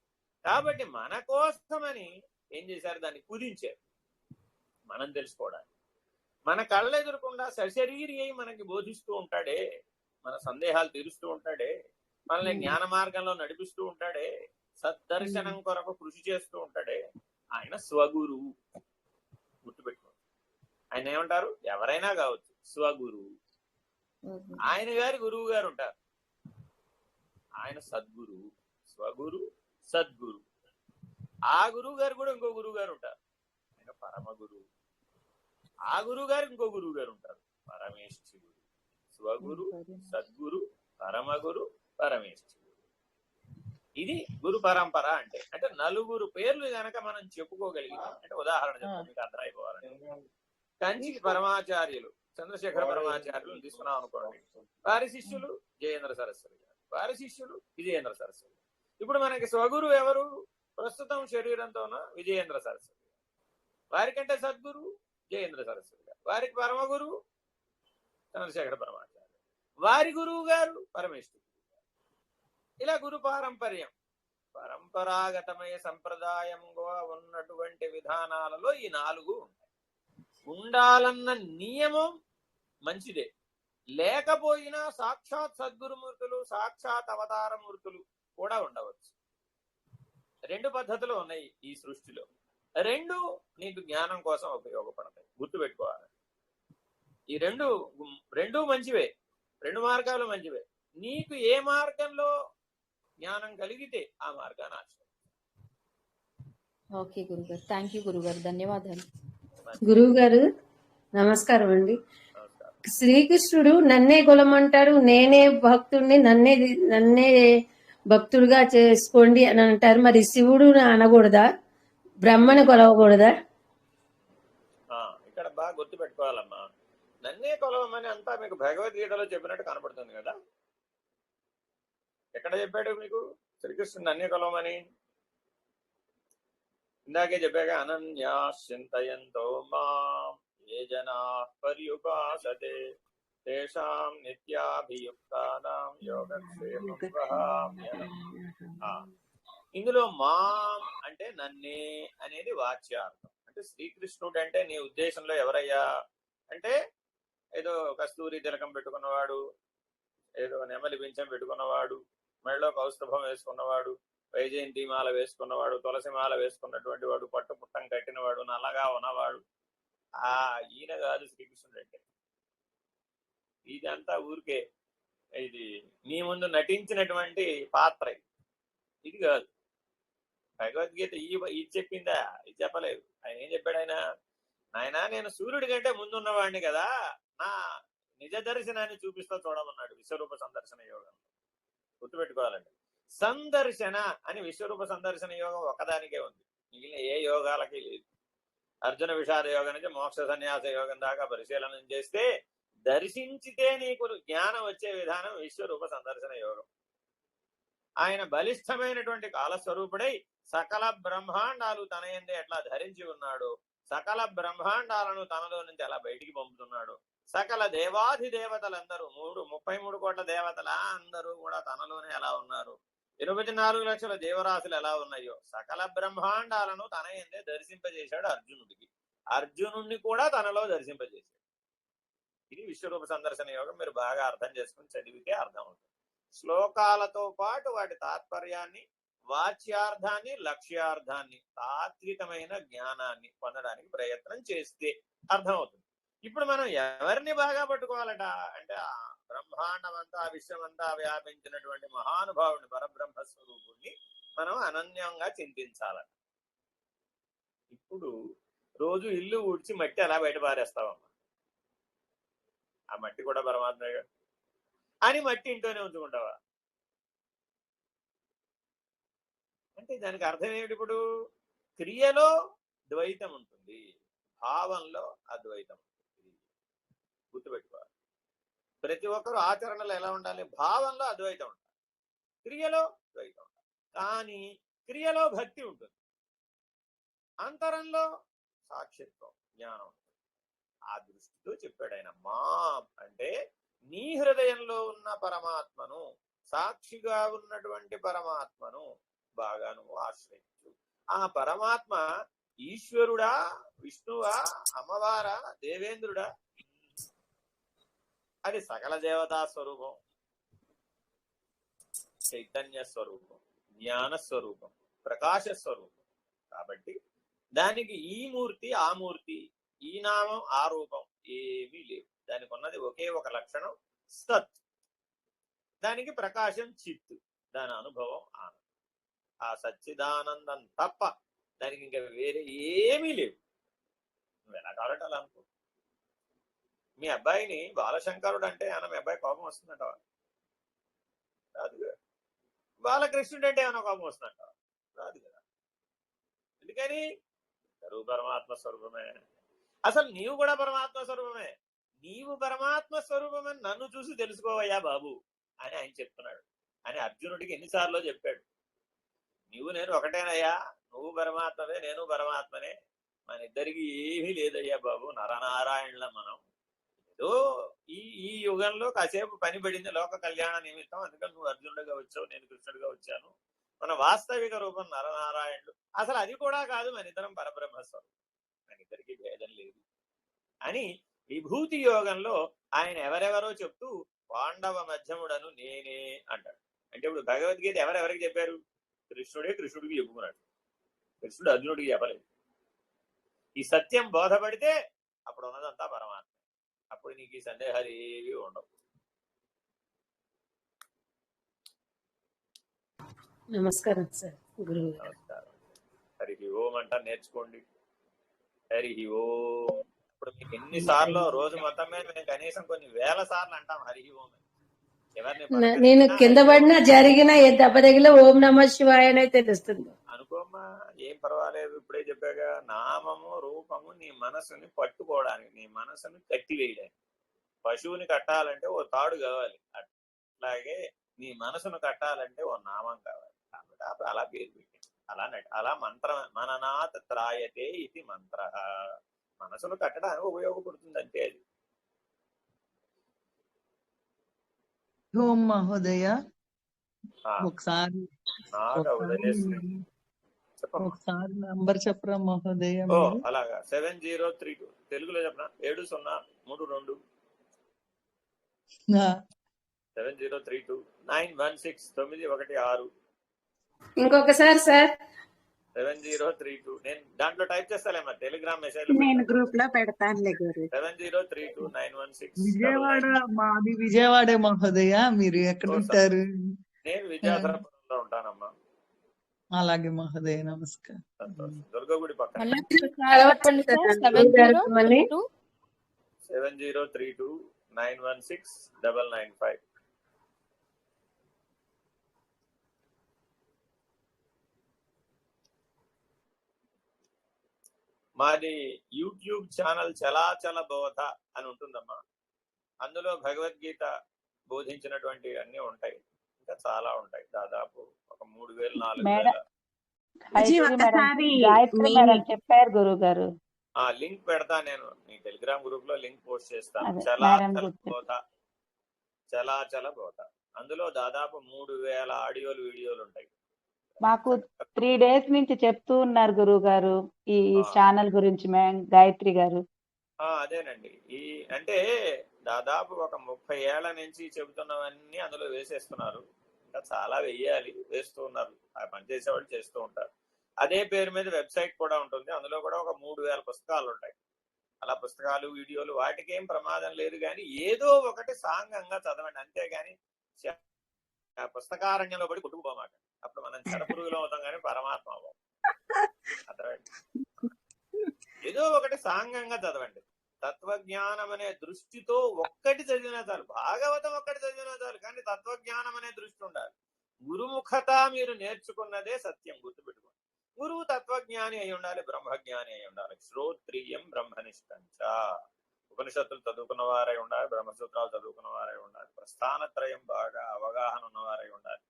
కాబట్టి మన కోసమని ఏం చేశారు? దాన్ని కుదించారు మనం తెలుసుకోవడానికి. మన కళ్ళ ఎదురకుండా సశరీరి అయి మనకి బోధిస్తూ ఉంటాడే, మన సందేహాలు తీరుస్తూ ఉంటాడే, మనల్ని జ్ఞాన మార్గంలో నడిపిస్తూ ఉంటాడే, సద్దర్శనం కొరకు కృషి చేస్తూ ఉంటాడే, ఆయన స్వగురువు. గుర్తుపెట్టుకోండి. ఆయన ఏమంటారు? ఎవరైనా కావచ్చు, స్వగురువు. ఆయన గారి గురువు గారు ఉంటారు, ఆయన సద్గురువు. స్వగురు, సద్గురు. ఆ గురువు గారు కూడా ఇంకో గురువు గారు ఉంటారు, ఆయన పరమ గురువు. ఆ గురువు గారు ఇంకో గురువు గారు ఉంటారు, పరమేశ్వరుడు. స్వగురు, సద్గురు, పరమగురు, పరమేశ్వరుడు. ఇది గురు పరంపర అంటే. అంటే 4 పేర్లు గనక మనం చెప్పుకోగలిగినాం అంటే, ఉదాహరణ చెప్తాం మీకు అర్థమైపోవాలంటే, కంచి పరమాచార్యులు చంద్రశేఖర పరమాచార్యులు తీసుకున్నాం అనుకోండి. వారి శిష్యులు జయేంద్ర సరస్వతి గారు, వారి శిష్యులు విజయేంద్ర సరస్వతి గారు. ఇప్పుడు మనకి స్వగురు ఎవరు? ప్రస్తుతం శరీరంతో ఉన్న విజయేంద్ర సరస్వతి గారు. వారికంటే సద్గురు జయేంద్ర సరస్వతి గారు. వారికి పరమగురు చంద్రశేఖర పరమాచార్య. వారి గురువు గారు పరమేశ్వరుడు. ఇలా గురు పారంపర్యం, పరంపరాగతమయ సంప్రదాయంగా ఉన్నటువంటి విధానాలలో ఈ 4 ఉంటాయి. ఉండాలన్న నియమం మంచిదే. లేకపోయినా సాక్షాత్ సద్గురుమూర్తులు, సాక్షాత్ అవతారమూర్తులు కూడా ఉండవచ్చు. రెండు పద్ధతులు ఉన్నాయి ఈ సృష్టిలో. రెండు నీకు జ్ఞానం కోసం ఉపయోగపడతాయి, గుర్తుపెట్టుకోవాలి. ఈ రెండు మంచివే, రెండు మార్గాలు మంచివే. నీకు ఏ మార్గంలో జ్ఞానం కలిగితే ఆ మార్గాన్ని ఆశ్రయించు. ఓకే గురుగారు, థ్యాంక్ యూ గురుగారు, ధన్యవాదాలు. గురువు గారు నమస్కారం అండి. నమస్కారం. శ్రీకృష్ణుడు నన్నే కొలమంటాడు, నేనే భక్తుడిని, నన్నే భక్తుడిగా చేసుకోండి అని అంటారు. మరి శివుడు అనకూడదా? బ్రహ్మని కొలవకూడదా? ఇక్కడ బాగా గుర్తు పెట్టుకోవాలమ్మా. నన్నే కొలవమని అంతా మీకు భగవద్గీతలో చెప్పినట్టు కనపడుతుంది కదా. ఎక్కడ చెప్పాడు మీకు శ్రీకృష్ణుడు నన్నే కొలవమని? ఇందాకే చెప్పాక, అనన్యా చింతయంతో మాం ఏ జనా పర్యుపాసతే తేషాం నిత్యాభియుక్తానాం యోగక్షేమం వహామ్యహం. ఇందులో మాం అంటే నన్నే అనేది వాచ్యార్థం. అంటే శ్రీకృష్ణుడు అంటే నీ ఉద్దేశంలో ఎవరయ్యా అంటే, ఏదో కస్తూరి తిలకం పెట్టుకున్నవాడు, ఏదో నెమలి పింఛం పెట్టుకున్నవాడు, మెడలో కౌస్తుభం వేసుకున్నవాడు, వైజయంతి మాల వేసుకున్నవాడు, తులసి మాల వేసుకున్నటువంటి వాడు, పట్టు పుట్టం కట్టినవాడు, నల్లగా ఉన్నవాడు, ఈయన కాదు శ్రీకృష్ణుడు అంటే. ఇదంతా ఊరికే ఇది నీ ముందు నటించినటువంటి పాత్ర. ఇది కాదు భగవద్గీత. ఇది చెప్పిందా? ఇది చెప్పలేదు. ఆయన ఏం చెప్పాడు? ఆయన నేను సూర్యుడి కంటే ముందున్నవాడిని కదా, నా నిజ దర్శనాన్ని చూపిస్తా చూడమన్నాడు విశ్వరూప సందర్శన యోగం. గుర్తుపెట్టుకోవాలండి. సందర్శన అని విశ్వరూప సందర్శన యోగం ఒకదానికే ఉంది, మిగిలిన ఏ యోగాలకి లేదు. అర్జున విషాద యోగం నుంచి మోక్ష సన్యాస యోగం దాకా పరిశీలన చేస్తే దర్శించితే నీకు జ్ఞానం వచ్చే విధానం విశ్వరూప సందర్శన యోగం. ఆయన బలిష్టమైనటువంటి కాలస్వరూపుడై సకల బ్రహ్మాండాలు తన యందే ఎట్లా ధరించి ఉన్నాడు, సకల బ్రహ్మాండాలను తనలో నుంచి ఎలా బయటికి పంపుతున్నాడు, సకల దేవాధిదేవతలందరూ 33 కోట్ల దేవతల అందరూ కూడా తనలోనే ఎలా ఉన్నారు, 24 లక్షల దేవరాశులు ఎలా ఉన్నాయో సకల బ్రహ్మాండాలను తన యందే దర్శింపజేశాడు అర్జునుడికి. అర్జునుడిని కూడా తనలో దర్శింపజేశాడు. ఇది విశ్వరూప సందర్శన యోగం. మీరు బాగా అర్థం చేసుకుని చదివితే అర్థం అవుతుంది. శ్లోకాలతో పాటు వాటి తాత్పర్యాన్ని, వాచ్యార్థాన్ని, లక్ష్యార్థాన్ని, తాత్వికమైన జ్ఞానాన్ని పొందడానికి ప్రయత్నం చేస్తే అర్థమవుతుంది. ఇప్పుడు మనం ఎవరిని బాగా పట్టుకోవాలట అంటే, ఆ బ్రహ్మాండమంతా, విశ్వమంతా వ్యాపించినటువంటి మహానుభావుని, పరబ్రహ్మ స్వరూపుణ్ణి మనం అనన్యంగా చింతించాలట. ఇప్పుడు రోజు ఇల్లు ఊడ్చి మట్టి ఎలా బయట పారేస్తావమ్మా? ఆ మట్టి కూడా పరమాత్మే అని మట్టి ఇంట్లోనే ఉంచుకుంటావా? అంటే దానికి అర్థం ఏమిటి? ఇప్పుడు క్రియలో ద్వైతం ఉంటుంది, భావంలో అద్వైతం ఉంటుంది. గుర్తుపెట్టుకోవాలి. ప్రతి ఒక్కరు ఆచరణలో ఎలా ఉండాలి? భావంలో అద్వైతం ఉండాలి, క్రియలో ద్వైతం ఉండాలి. కానీ క్రియలో భక్తి ఉంటుంది, అంతరంలో సాక్షిత్వం, జ్ఞానం ఉంటుంది. ఆ దృష్టితో చెప్పాడు ఆయన. మా అంటే నీ హృదయంలో ఉన్న పరమాత్మను, సాక్షిగా ఉన్నటువంటి పరమాత్మను బాగా నువ్వు ఆశ్రయించు. ఆ పరమాత్మ ఈశ్వరుడా, విష్ణువా, అమ్మవారా, దేవేంద్రుడా? అది సకల దేవతా స్వరూపం, చైతన్య స్వరూపం, జ్ఞాన స్వరూపం, ప్రకాశ స్వరూపం. కాబట్టి దానికి ఈ మూర్తి, ఆ మూర్తి, ఈ నామం, ఆ రూపం ఏమీ లేవు. దానికి ఉన్నది ఒకే ఒక లక్షణం, సత్. దానికి ప్రకాశం చిత్తు, దాని అనుభవం ఆనందం. ఆ సచ్చిదానందం తప్ప దానికి ఇంకా వేరే ఏమీ లేవు. నువ్వు ఎలా కావాలంటే అలా అనుకో. మీ అబ్బాయిని బాలశంకరుడు అంటే ఏమన్నా మీ అబ్బాయి కోపం వస్తుందంటావా? రాదు కదా. బాలకృష్ణుడు అంటే ఏమన్నా కోపం వస్తుందంటావా? రాదు కదా. ఎందుకని? ఇద్దరు పరమాత్మ స్వరూపమే. అసలు నీవు కూడా పరమాత్మ స్వరూపమే. నీవు పరమాత్మ స్వరూపమని నన్ను చూసి తెలుసుకోవయ్యా బాబు అని ఆయన చెప్తున్నాడు. అని అర్జునుడికి ఎన్నిసార్లు చెప్పాడు. నీవు నేను ఒకటేనయ్యా, నువ్వు పరమాత్మవే, నేను పరమాత్మనే, మన ఇద్దరికి ఏమీ లేదయ్యా బాబు, నరనారాయణుల మనం. ఏదో ఈ యుగంలో కాసేపు పని పడింది లోక కళ్యాణ నిమిత్తం, అందుకని నువ్వు అర్జునుడిగా వచ్చావు, నేను కృష్ణుడిగా వచ్చాను. మన వాస్తవిక రూపం నరనారాయణుడు. అసలు అది కూడా కాదు, మన ఇద్దరం పరబ్రహ్మస్వరూపం, మన ఇద్దరికి భేదం లేదు అని విభూతి యోగంలో ఆయన ఎవరెవరో చెప్తూ పాండవ మధ్యముడను నేనే అంటాడు. అంటే ఇప్పుడు భగవద్గీత ఎవరెవరికి చెప్పారు? కృష్ణుడే కృష్ణుడికి చెప్పుకున్నాడు, కృష్ణుడు అర్జునుడికి చెప్పలేదు. ఈ సత్యం బోధపడితే అప్పుడు ఉన్నదంతా పరమాత్మ. అప్పుడు నీకు ఈ సందేహాలు ఏవి ఉండవు. నమస్కారం సార్. గురువు నమస్కారం. హరి ఓం అంటా నేర్చుకోండి. హరి ఓం. ఇప్పుడు మీకు ఎన్నిసార్లు రోజు మొత్తం మీద మేము కనీసం కొన్ని వేల సార్లు అంటాం హరి ఓం. ఎవరిని నేను కింద పడినా జరిగినా ఏ దెబ్బ తగిలినా ఓం నమ శివాయ అనే తెలుస్తుంది. అనుకోమ్మా, ఏం పర్వాలేదు. ఇప్పుడే చెప్పాగా, నామము రూపము నీ మనసుని పట్టుకోవడానికి, నీ మనసుని కట్టివేయడానికి. పశువుని కట్టాలంటే ఓ తాడు కావాలి, అట్లాగే నీ మనసును కట్టాలంటే ఓ నామం కావాలి. కాబట్టి అలా పేరు పెట్టింది. అలా మంత్రం మననాత్ త్రాయతే ఇది మంత్ర. మనసును కట్టడానికి ఉపయోగపడుతుంది అంతే. అది ఓం మహోదయ, ఒకసారి ఒకసారి నంబర్ చెప్పరా మహోదయ? అలాగా 7032 తెలుగులో చెప్పనా? 7032 7032 916 916. ఇంకొకసారి సార్ 7032. నేను దాంట్లో టైప్ చేస్తాలేమ్మా, టెలిగ్రామ్ మెసేజ్ నేను గ్రూప్ లో పెడతానులే గురు. 7032 916. విజయవాడ, మాది విజయవాడే మహోదయ. మీరు ఎక్కడ ఉంటారు? నేను విజయధరపురంలో ఉంటానమ్మా. అలాగే మహోదయ, నమస్కారం. సంతోషం. దుర్గగుడి పక్కన. 7032 916 995. మాది యూట్యూబ్ ఛానల్ చలాచల బోధ అని ఉంటుందమ్మా. అందులో భగవద్గీత బోధించినటువంటి అన్ని ఉంటాయి, ఇంకా చాలా ఉంటాయి. దాదాపు ఒక 3000-4000. చెప్పారు గురువు గారు. ఆ లింక్ పెడతా నేను మీ టెలిగ్రామ్ గ్రూప్ లో, లింక్ పోస్ట్ చేస్తాను. చలాచల బోధ, చలాచల బోధ. అందులో దాదాపు 3000 ఆడియోలు, వీడియోలు ఉంటాయి. మాకు 3 days నుంచి చెప్తూ ఉన్నారు గురువు గారు ఈ ఛానల్ గురించి, గాయత్రి గారు. అదేనండి. ఈ అంటే దాదాపు ఒక 30 ఏళ్ల నుంచి చెబుతున్నవన్నీ అందులో వేసేస్తున్నారు. ఇంకా చాలా వెయ్యాలి, వేస్తూ ఉన్నారు. ఆ పనిచేసే వాళ్ళు చేస్తూ ఉంటారు. అదే పేరు మీద వెబ్సైట్ కూడా ఉంటుంది. అందులో కూడా ఒక 3000 పుస్తకాలు ఉంటాయి. అలా పుస్తకాలు, వీడియోలు, వాటికి ఏం ప్రమాదం లేదు. కానీ ఏదో ఒకటి సాంగంగా చదవండి, అంతేగాని పుస్తకారణ్యంలో పడి కొట్టుకుపోమాట. అప్పుడు మనం చెడపురుగులు అవుతాం కానీ పరమాత్మ అవ్వం. అర్థమైంది? ఏదో ఒకటి సాంగంగా చదవండి. తత్వజ్ఞానం అనే దృష్టితో ఒక్కటి చదివినా చాలు. భాగవతం ఒక్కటి చదివినా చాలు, కానీ తత్వజ్ఞానం అనే దృష్టి ఉండాలి. గురుముఖత మీరు నేర్చుకున్నదే సత్యం, గుర్తుపెట్టుకోండి. గురువు తత్వజ్ఞాని అయి ఉండాలి, బ్రహ్మజ్ఞాని అయి ఉండాలి. శ్రోత్రియం బ్రహ్మనిష్టంచ. ఉపనిషత్తులు చదువుకున్న వారై ఉండాలి, బ్రహ్మసూత్రాలు చదువుకున్న వారై ఉండాలి, ప్రస్థానత్రయం బాగా అవగాహన ఉన్నవారై ఉండాలి.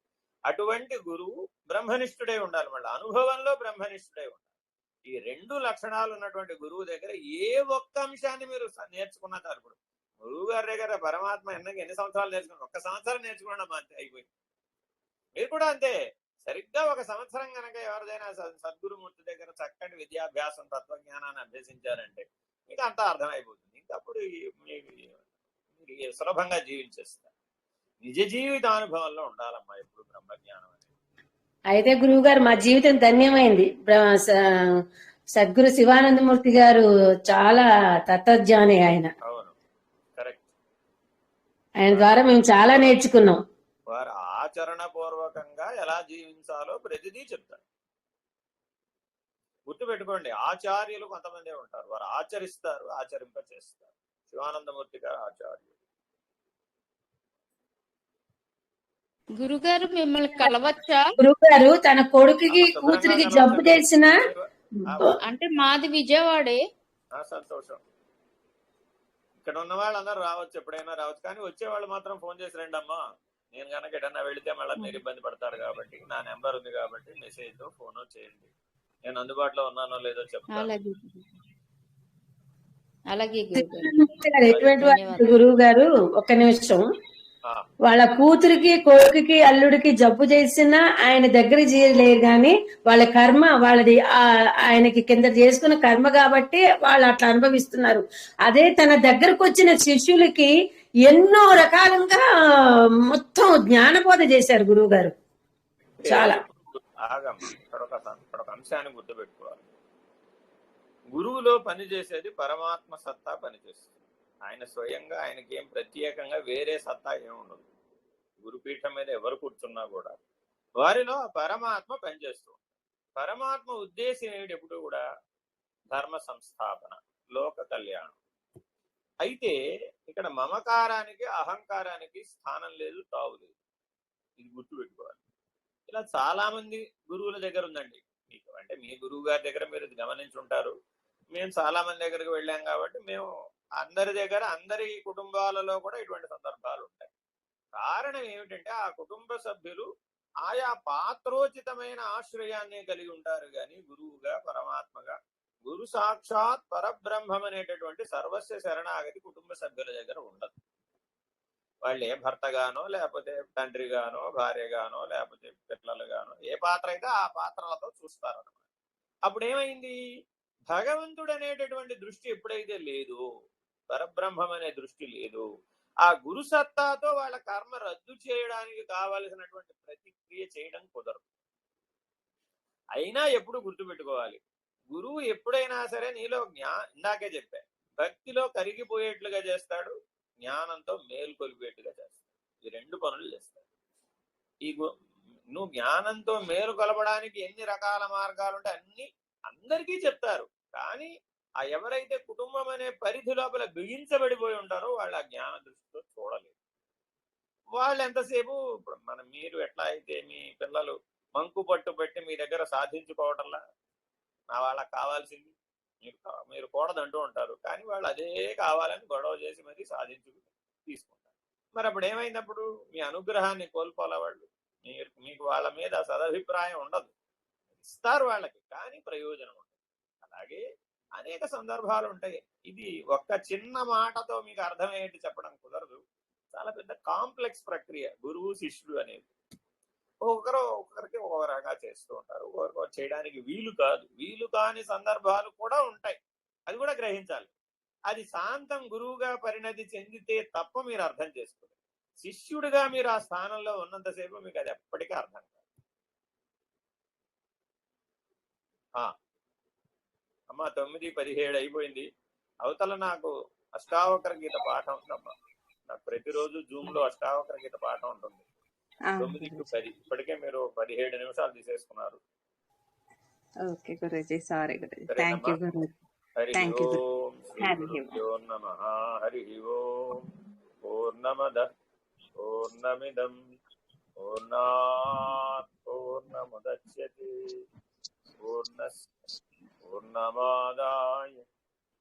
అటువంటి గురువు బ్రహ్మనిష్ఠుడై ఉండాలి, మళ్ళీ అనుభవంలో బ్రహ్మనిష్ఠుడై ఉండాలి. ఈ 2 లక్షణాలు ఉన్నటువంటి గురువు దగ్గర ఏ ఒక్క అంశాన్ని మీరు నేర్చుకున్నా చాలు. ఇప్పుడు గురువు గారి దగ్గర పరమాత్మ ఎన్ని సంవత్సరాలు నేర్చుకున్నా? 1 సంవత్సరం నేర్చుకున్నాం అంతే, అయిపోయింది. మీరు కూడా అంతే. సరిగ్గా 1 సంవత్సరం కనుక ఎవరిదైనా సద్గురుమూర్తి దగ్గర చక్కటి విద్యాభ్యాసం, తత్వజ్ఞానాన్ని అభ్యసించారంటే మీకు అంతా అర్థమైపోతుంది. ఇంకా అప్పుడు మీరు సులభంగా జీవించేస్తారు. నిజ జీవితానుభవంలో ఉండాలమ్మా ఎప్పుడు బ్రహ్మజ్ఞానం అనేది. అయితే గురువు గారు మా జీవితం ధన్యమైంది. సద్గురు శివానందమూర్తి గారు చాలా తత్వజ్ఞాని ఆయన. అవును, కరెక్ట్. ఆయన ద్వారా మేము చాలా నేర్చుకున్నాం. వారు ఆచరణ పూర్వకంగా ఎలా జీవించాలో ప్రతిదీ చెప్తారు. గుర్తుపెట్టుకోండి, ఆచార్యులు కొంతమంది ఉంటారు, వారు ఆచరిస్తారు, ఆచరింప చేస్తారు. శివానందమూర్తి గారు ఆచార్యులు. గురుగారు మిమ్మల్ని కలవచ్చా? గురుగారు తన కొడుకుకి కూతురికి జబ్బు చేసిన, అంటే మాది విజయవాడే. సంతోషం. ఇక్కడ ఉన్న వాళ్ళందరూ రావచ్చు, ఎప్పుడైనా రావచ్చు. కానీ వచ్చేవాళ్ళు మాత్రం ఫోన్ చేసి రండి అమ్మా. నేను కనుక ఎటన్నా వెళితే మళ్ళీ మీరు ఇబ్బంది పడతారు కాబట్టి నా నెంబర్ ఉంది కాబట్టి మెసేజ్ ఫోన్ చేయండి. నేను అందుబాటులో ఉన్నానో లేదో చెప్తాను. గురువు గారు ఒక్క నిమిషం. వాళ్ళ కూతురికి కొడుకుకి అల్లుడికి జబ్బు చేసినా ఆయన దగ్గర చేయలేరు గాని వాళ్ళ కర్మ వాళ్ళది ఆయనకి కింద చేసుకున్న కర్మ కాబట్టి వాళ్ళు అట్లా అనుభవిస్తున్నారు. అదే తన దగ్గరకు వచ్చిన శిష్యులకి ఎన్నో రకాలుగా మొత్తం జ్ఞానబోధ చేశారు గురువు గారు. చాలా ఇక్కడ ఒక అంశాన్ని గుర్తుపెట్టుకోవాలి. గురువులో పనిచేసేది పరమాత్మ సత్తా పనిచేస్తుంది. ఆయన స్వయంగా ఆయనకి ఏం ప్రత్యేకంగా వేరే సత్తా ఏమి ఉండదు. గురుపీఠం మీద ఎవరు కూర్చున్నా కూడా వారిలో పరమాత్మ పనిచేస్తూ ఉంటుంది. పరమాత్మ ఉద్దేశం ఏమిటి? ఎప్పుడు కూడా ధర్మ సంస్థాపన, లోక కళ్యాణం. అయితే ఇక్కడ మమకారానికి అహంకారానికి స్థానం లేదు, తావు లేదు. ఇది గుర్తుపెట్టుకోవాలి. ఇలా చాలా మంది గురువుల దగ్గర ఉందండి. మీకు అంటే మీ గురువు గారి దగ్గర మీరు గమనించుంటారు. మేము చాలా మంది దగ్గరికి వెళ్ళాం కాబట్టి మేము అందరి దగ్గర, అందరి కుటుంబాలలో కూడా ఇటువంటి సందర్భాలు ఉంటాయి. కారణం ఏమిటంటే ఆ కుటుంబ సభ్యులు ఆయా పాత్రోచితమైన ఆశ్రయాన్ని కలిగి ఉంటారు. కానీ గురువుగా, పరమాత్మగా, గురు సాక్షాత్ పరబ్రహ్మం అనేటటువంటి సర్వస్వ శరణాగతి కుటుంబ సభ్యుల దగ్గర ఉండదు. వాళ్ళే భర్తగానో, లేకపోతే తండ్రిగానో, భార్యగానో, లేకపోతే పిల్లలుగానో, ఏ పాత్ర అయితే ఆ పాత్రలతో చూస్తారు అన్నమాట. అప్పుడు ఏమైంది? భగవంతుడు అనేటటువంటి దృష్టి ఎప్పుడైతే లేదు, పరబ్రహ్మం అనే దృష్టి లేదు, ఆ గురు సత్తాతో వాళ్ళ కర్మ రద్దు చేయడానికి కావలసినటువంటి ప్రతిక్రియ చేయడం కుదరదు. అయినా ఎప్పుడు గుర్తుపెట్టుకోవాలి, గురువు ఎప్పుడైనా సరే నీలో ఇందాకే చెప్పా, భక్తిలో కరిగిపోయేట్లుగా చేస్తాడు, జ్ఞానంతో మేలుకొలిపేట్టుగా చేస్తాడు. ఈ రెండు పనులు చేస్తాడు. నువ్వు జ్ఞానంతో మేలు కొలపడానికి ఎన్ని రకాల మార్గాలు ఉంటే అన్ని అందరికీ చెప్తారు. కానీ ఆ ఎవరైతే కుటుంబం అనే పరిధి లోపల బిగించబడిపోయి ఉంటారో వాళ్ళు ఆ జ్ఞాన దృష్టితో చూడలేరు. వాళ్ళు ఎంతసేపు మీరు ఎట్లా అయితే మీ పిల్లలు మంకు పట్టు పెట్టి మీ దగ్గర సాధించుకోవటంలా, నా వాళ్ళకి కావాల్సింది మీరు కూడదంటూ ఉంటారు. కానీ వాళ్ళు అదే కావాలని గొడవ చేసి మరి సాధించుకుని తీసుకుంటారు. మరి అప్పుడు ఏమైందప్పుడు? మీ అనుగ్రహాన్ని కోల్పోలే వాళ్ళు. మీకు వాళ్ళ మీద సదభిప్రాయం ఉండదు. ఇస్తారు వాళ్ళకి, కానీ ప్రయోజనం ఉండదు. అలాగే అనేక సందర్భాలు ఉంటాయి. ఇది ఒక్క చిన్న మాటతో మీకు అర్థమయ్యేటి చెప్పడం కుదరదు. చాలా పెద్ద కాంప్లెక్స్ ప్రక్రియ గురువు శిష్యుడు అనేది. ఒక్కొక్కరికి ఒక్కొక్క రకంగా చేస్తూ ఉంటారు. ఒక్కొక్కరు చేయడానికి వీలు కాదు. వీలు కాని సందర్భాలు కూడా ఉంటాయి. అది కూడా గ్రహించాలి. అది శాంతం గురువుగా పరిణతి చెందితే తప్ప మీరు అర్థం చేసుకోలేదు. శిష్యుడిగా మీరు ఆ స్థానంలో ఉన్నంతసేపు మీకు అది ఎప్పటికీ అర్థం కాదు. అమ్మా 9:17 అయిపోయింది. అవతల నాకు అష్టావక్ర గీత పాఠం ఉందమ్మా. నాకు ప్రతిరోజు జూమ్ లో అష్టావక్ర గీత పాఠం ఉంటుంది. 9:10. ఇప్పటికే మీరు 17 నిమిషాలు తీసేసుకున్నారు. Okay Guruji, sorry Guruji. Thank you Guruji. Hari Om Shri గురుభ్యో నమః. హరి ఓం. పూర్ణమదః పూర్ణమిదం పూర్ణాత్ పూర్ణముదచ్యతే పూర్ణమాదాయ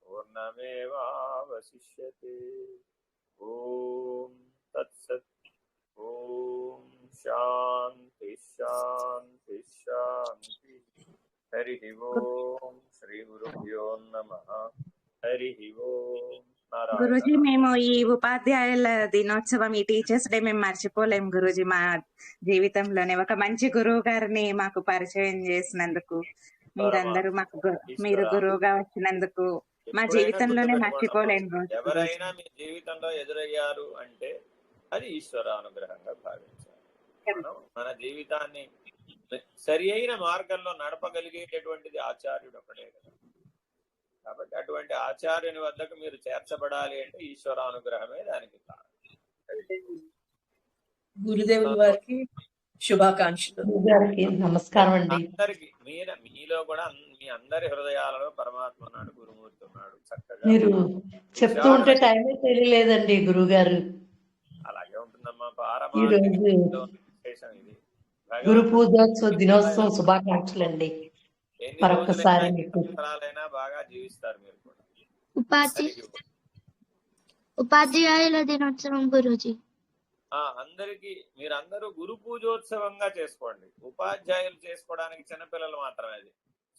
పూర్ణమేవావశిష్యతే. ఓం తత్సత్. ఓం శాంతి శాంతి శాంతి. హరి ఓం శ్రీ గురుభ్యో నమః. హరి ఓం. గురూజీ, మేము ఈ ఉపాధ్యాయుల దినోత్సవం, ఈ టీచర్స్ డే మేము మర్చిపోలేం గురూజీ. మా జీవితంలోనే ఒక మంచి గురువు గారిని మాకు పరిచయం చేసినందుకు, మీరందరూ మీరు గురువుగా వచ్చినందుకు మా జీవితంలోనే మర్చిపోలేను. ఎవరైనా మీ జీవితంలో ఎదురయ్యారు అంటే అది ఈశ్వర అనుగ్రహంగా భావించాలి. మన జీవితాన్ని సరి అయిన మార్గంలో నడపగలిగేటటువంటిది ఆచార్యుడు ఒకడే కదా. కాబట్టి అటువంటి ఆచార్యుని వద్దకు మీరు చేర్చబడాలి అంటే ఈశ్వరానుగ్రహమే దానికి కారణం. గురుదేవుల వారికి శుభాకాంక్షలు. నమస్కారం అండి. అందరికి మీలో కూడా మీ అందరి హృదయాలలో పరమాత్మ ఉన్నాడు, గురుమూర్తి ఉన్నాడు. చక్కగా మీరు చెప్తూ ఉంటే టైమే తెలియలేదండి గురువు గారు. అలాగే ఉంటుందమ్మా. విశేషం ఇది. గురు పూజోత్సవ దినోత్సవం శుభాకాంక్షలు అండి. మరొకసారి బాగా జీవిస్తారు మీరు కూడా. ఉపాధ్యాయుల దినోత్సవం గురూజీ. అందరికి మీరందరూ గురు పూజోత్సవంగా చేసుకోండి. ఉపాధ్యాయులు చేసుకోవడానికి చిన్నపిల్లలు మాత్రమే. అది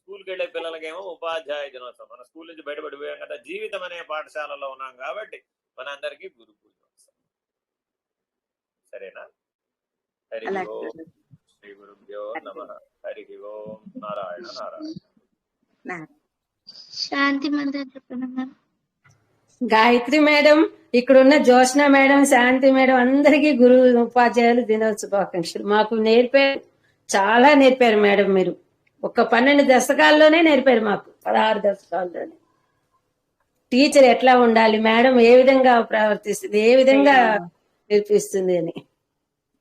స్కూల్కి వెళ్ళే పిల్లలకేమో ఉపాధ్యాయ దినోత్సవం. మన స్కూల్ నుంచి బయటపడిపోయాం కదా, జీవితం అనే పాఠశాలలో ఉన్నాం కాబట్టి మనందరికీ గురు పూజోత్సవం. సరేనా? హరి అలాగే ఓం. గురుగారు. శ్రీ గురుభ్యో నమః. హరి ఓం. నారాయణ నారాయణ. శాంతి మంత్రం చెప్పండి మ్యామ్. గాయత్రి మేడం, ఇక్కడున్న జ్యోత్స్న మేడం, శాంతి మేడం అందరికీ గురు ఉపాధ్యాయులు దినోత్సవాకాంక్షలు. మాకు నేర్పారు, చాలా నేర్పారు మేడం. మీరు ఒక 12 దశకాల్లోనే నేర్పారు మాకు, 16 దశకాల్లోనే. టీచర్ ఎట్లా ఉండాలి, మేడం ఏ విధంగా ప్రవర్తిస్తుంది, ఏ విధంగా నేర్పిస్తుంది అని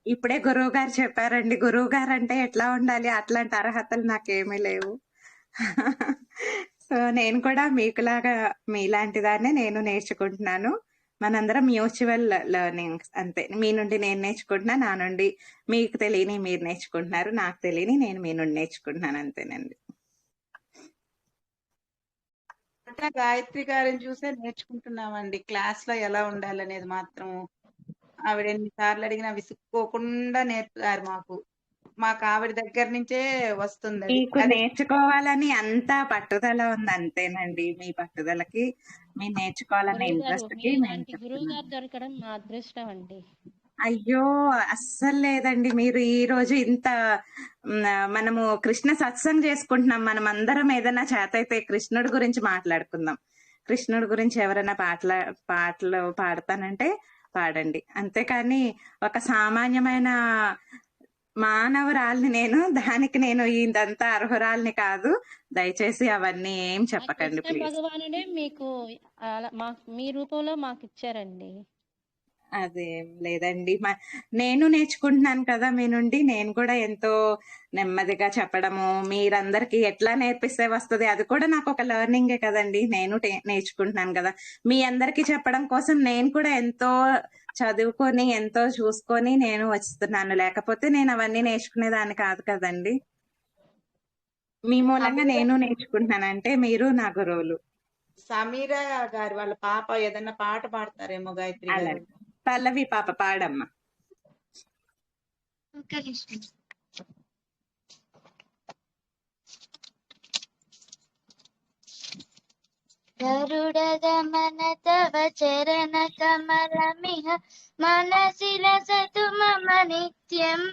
ఇప్పుడే గురువు గారు చెప్పారండి. గురువు గారు అంటే ఎట్లా ఉండాలి, అట్లాంటి అర్హతలు నాకేమీ లేవు. సో నేను కూడా మీకులాగా మీలాంటి దాన్నే నేను నేర్చుకుంటున్నాను. మనందరం మ్యూచువల్ లెర్నింగ్ అంతే. మీ నుండి నేను నేర్చుకుంటున్నా, నా నుండి మీకు తెలియని మీరు నేర్చుకుంటున్నారు, నాకు తెలియని నేను మీ నుండి నేర్చుకుంటున్నాను, అంతేనండి. అంతా గాయత్రి గారిని చూసే నేర్చుకుంటున్నామండి. క్లాస్ లో ఎలా ఉండాలనేది మాత్రం ఆవిడ ఎన్నిసార్లు అడిగినా విసుక్కోకుండా నేర్పుతారు మాకు ఆవిడ దగ్గర నుంచే వస్తుంది. మీకు నేర్చుకోవాలని అంత పట్టుదల ఉంది, అంతేనండి. మీ పట్టుదలకి, మీ నేర్చుకోవాలన్న గురువు గారు, ఇంట్రెస్ట్ కి నేను మీలాంటి గురువు గారు చెప్తున్నాను. దొరకడం మా అదృష్టం అండి. అయ్యో అస్సలు లేదండి. మీరు ఈ రోజు ఇంత మనము కృష్ణ సత్సంగ్ చేసుకుంటున్నాం. మనం అందరం ఏదైనా చేతైతే కృష్ణుడి గురించి మాట్లాడుకుందాం. కృష్ణుడి గురించి ఎవరైనా పాటలు పాడతానంటే పాడండి, అంతేకాని ఒక సామాన్యమైన మానవరాల్ని నేను, దానికి నేను ఇదంతా అర్హురాల్ని కాదు. దయచేసి అవన్నీ ఏం చెప్పకండి కృష్ణ ప్లీజ్. భగవానుడే మీకు మీ రూపంలో మాకు ఇచ్చారండి. అదేం లేదండి, నేను నేర్చుకుంటున్నాను కదా మీ నుండి. నేను కూడా ఎంతో నెమ్మదిగా చెప్పడము, మీరందరికీ ఎట్లా నేర్పిస్తే వస్తుంది, అది కూడా నాకు ఒక లెర్నింగే కదండి. నేను నేర్చుకుంటున్నాను కదా. మీ అందరికీ చెప్పడం కోసం నేను కూడా ఎంతో చదువుకొని, ఎంతో చూసుకొని నేను వస్తున్నాను. లేకపోతే నేను అవన్నీ నేర్చుకునేదాన్ని కాదు కదండి. మీ మూలంగా నేను నేర్చుకుంటున్నానంటే మీరు నా గురువులు. సమీరా గారు వాళ్ళ పాప ఏదన్నా పాట పాడతారేమో గాయత్రి గారు. అలాగే, పల్లవి పాప పాడమ్మా. గరుడ గమన తవ చరణ కమలమిహ మనసి లసతు మమ నిత్యం.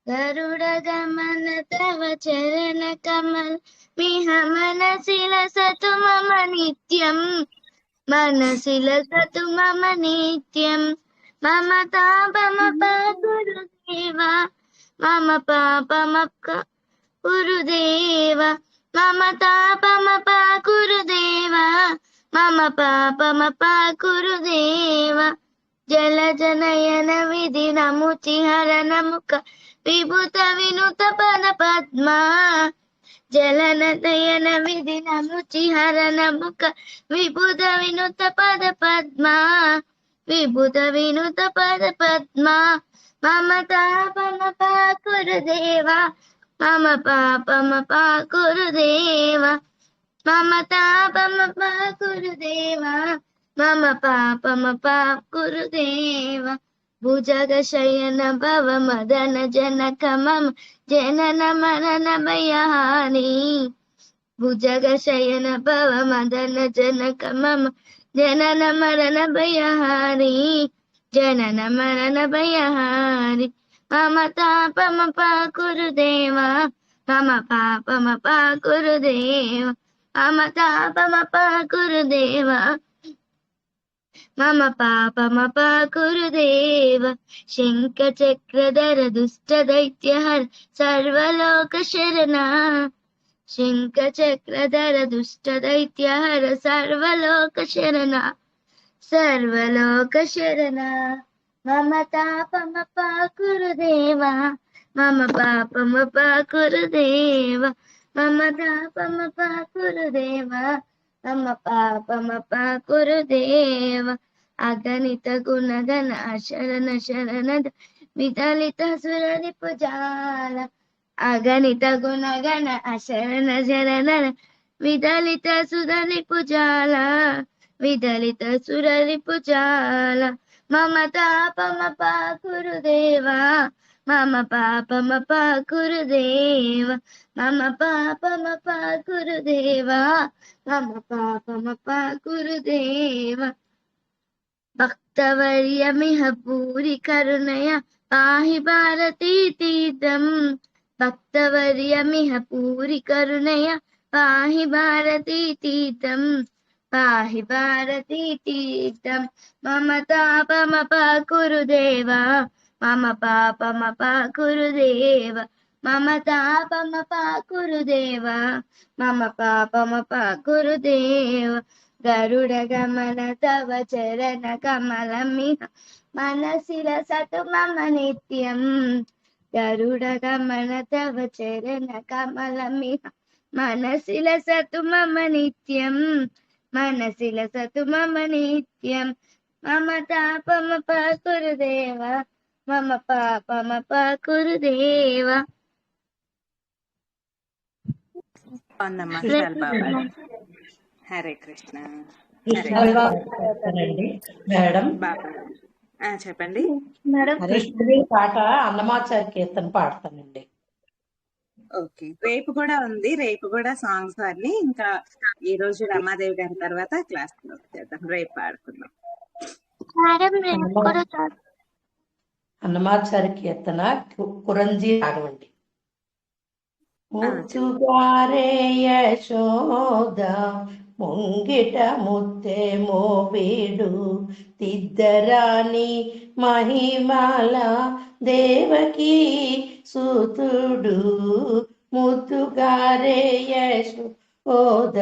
గరుడ గమన తవ చరణ కమలమిహ మనసి లసతు మమ నిత్యం. మనసి లసతు మమ నిత్యం. మమ తాపమప గురుదేవా, మమ పాపమప గురుదేవా, మమ తాపమప గురుదేవా, మమ పాపమప గురుదేవా. జలజనయన విధి నముచి హరనముఖ విభూత వినుత పద పద్మా. జలనయన విధి నముచి హరనముఖ విభూత వినుత పద పద్మా. విభూత వినుత పద పద్మా. మమ తాపమప గురుదేవా, మమ పాపమప గురుదేవా, మమ తాపమప గురుదేవా, మమ పాపమప గురుదేవా. భుజగ శయన భవ మదన జనక మమ జనన మనన భయాని. భుజగ శయన భవ మదన జనక మమ జనన మరణ భయాని. జనన మరణ భయాని. మమ తాపమప గురుదేవా, మమ పాపమప గురుదేవా, మమ తాపమప గురుదేవా, మమ పాపమప గురుదేవా. శంఖ చక్రధర దుష్ట దైత్యహర సర్వలోక శరణా. శంఖ చక్రధర దుష్ట దైత్యహర సర్వలోక శరణా. సర్వలోక శరణా. మమ తాపమప గురుదేవా, మమ పాపమప గురుదేవా, మమ తాపమప గురుదేవా, మమ పాపమప గురుదేవా. అగణిత గుణగణ శరణ శరణద విదలిత సురరిపుజాల. అగణిత గుణగణ శరణ శరణ విదలిత సురరిపుజాల. విదలిత సురరిపుజాల. మమ తాపమప గురుదేవా, మమ పాపమప గురుదేవా, మమ పాపమప గురుదేవా, మమ పాపమప గురుదేవా. భక్త భక్తవర్యమిహ పూరి కరుణయ పాహి భారతీ తీర్థం భక్తవర్యమిహ పూరి కరుణయ పాహి భారతీ తీర్థం పాహి భారతీ తీర్థం మమ తాపమపకురు దేవా మమ పాపమపకురు దేవ మమ తాపమపకురు దేవా మమ పాపమపకురు దేవ గరుడ గమన తవ చరణ కమలమిహ మనసిల సతు మమ నిత్యం గరుడ గమన తవ చరణ కమలమిహ మనసిల సతు మమ నిత్యం మనసిల సతు మమ నిత్యం మమ తాపమపకురు దేవ మమ పాపమపకురు దేవ. హరే కృష్ణ. మేడం చెప్పండి కృష్ణుడి పాట అన్నమాచారి కీర్తన పాడతానండి. ఓకే, రేపు కూడా ఉంది, రేపు కూడా సాంగ్స్ అన్ని. ఇంకా ఈ రోజు రమాదేవి గారి తర్వాత క్లాస్ చేద్దాం, రేపు పాడుకుందాం. అన్నమాచారి కీర్తన కురంజీ రాగమండి. ముత్తుగారే యశోద ముంగిట ముత్తేమో వీడు తిద్దరాని మహిమాల దేవకీ సూతుడు ముత్తుగారే యశోద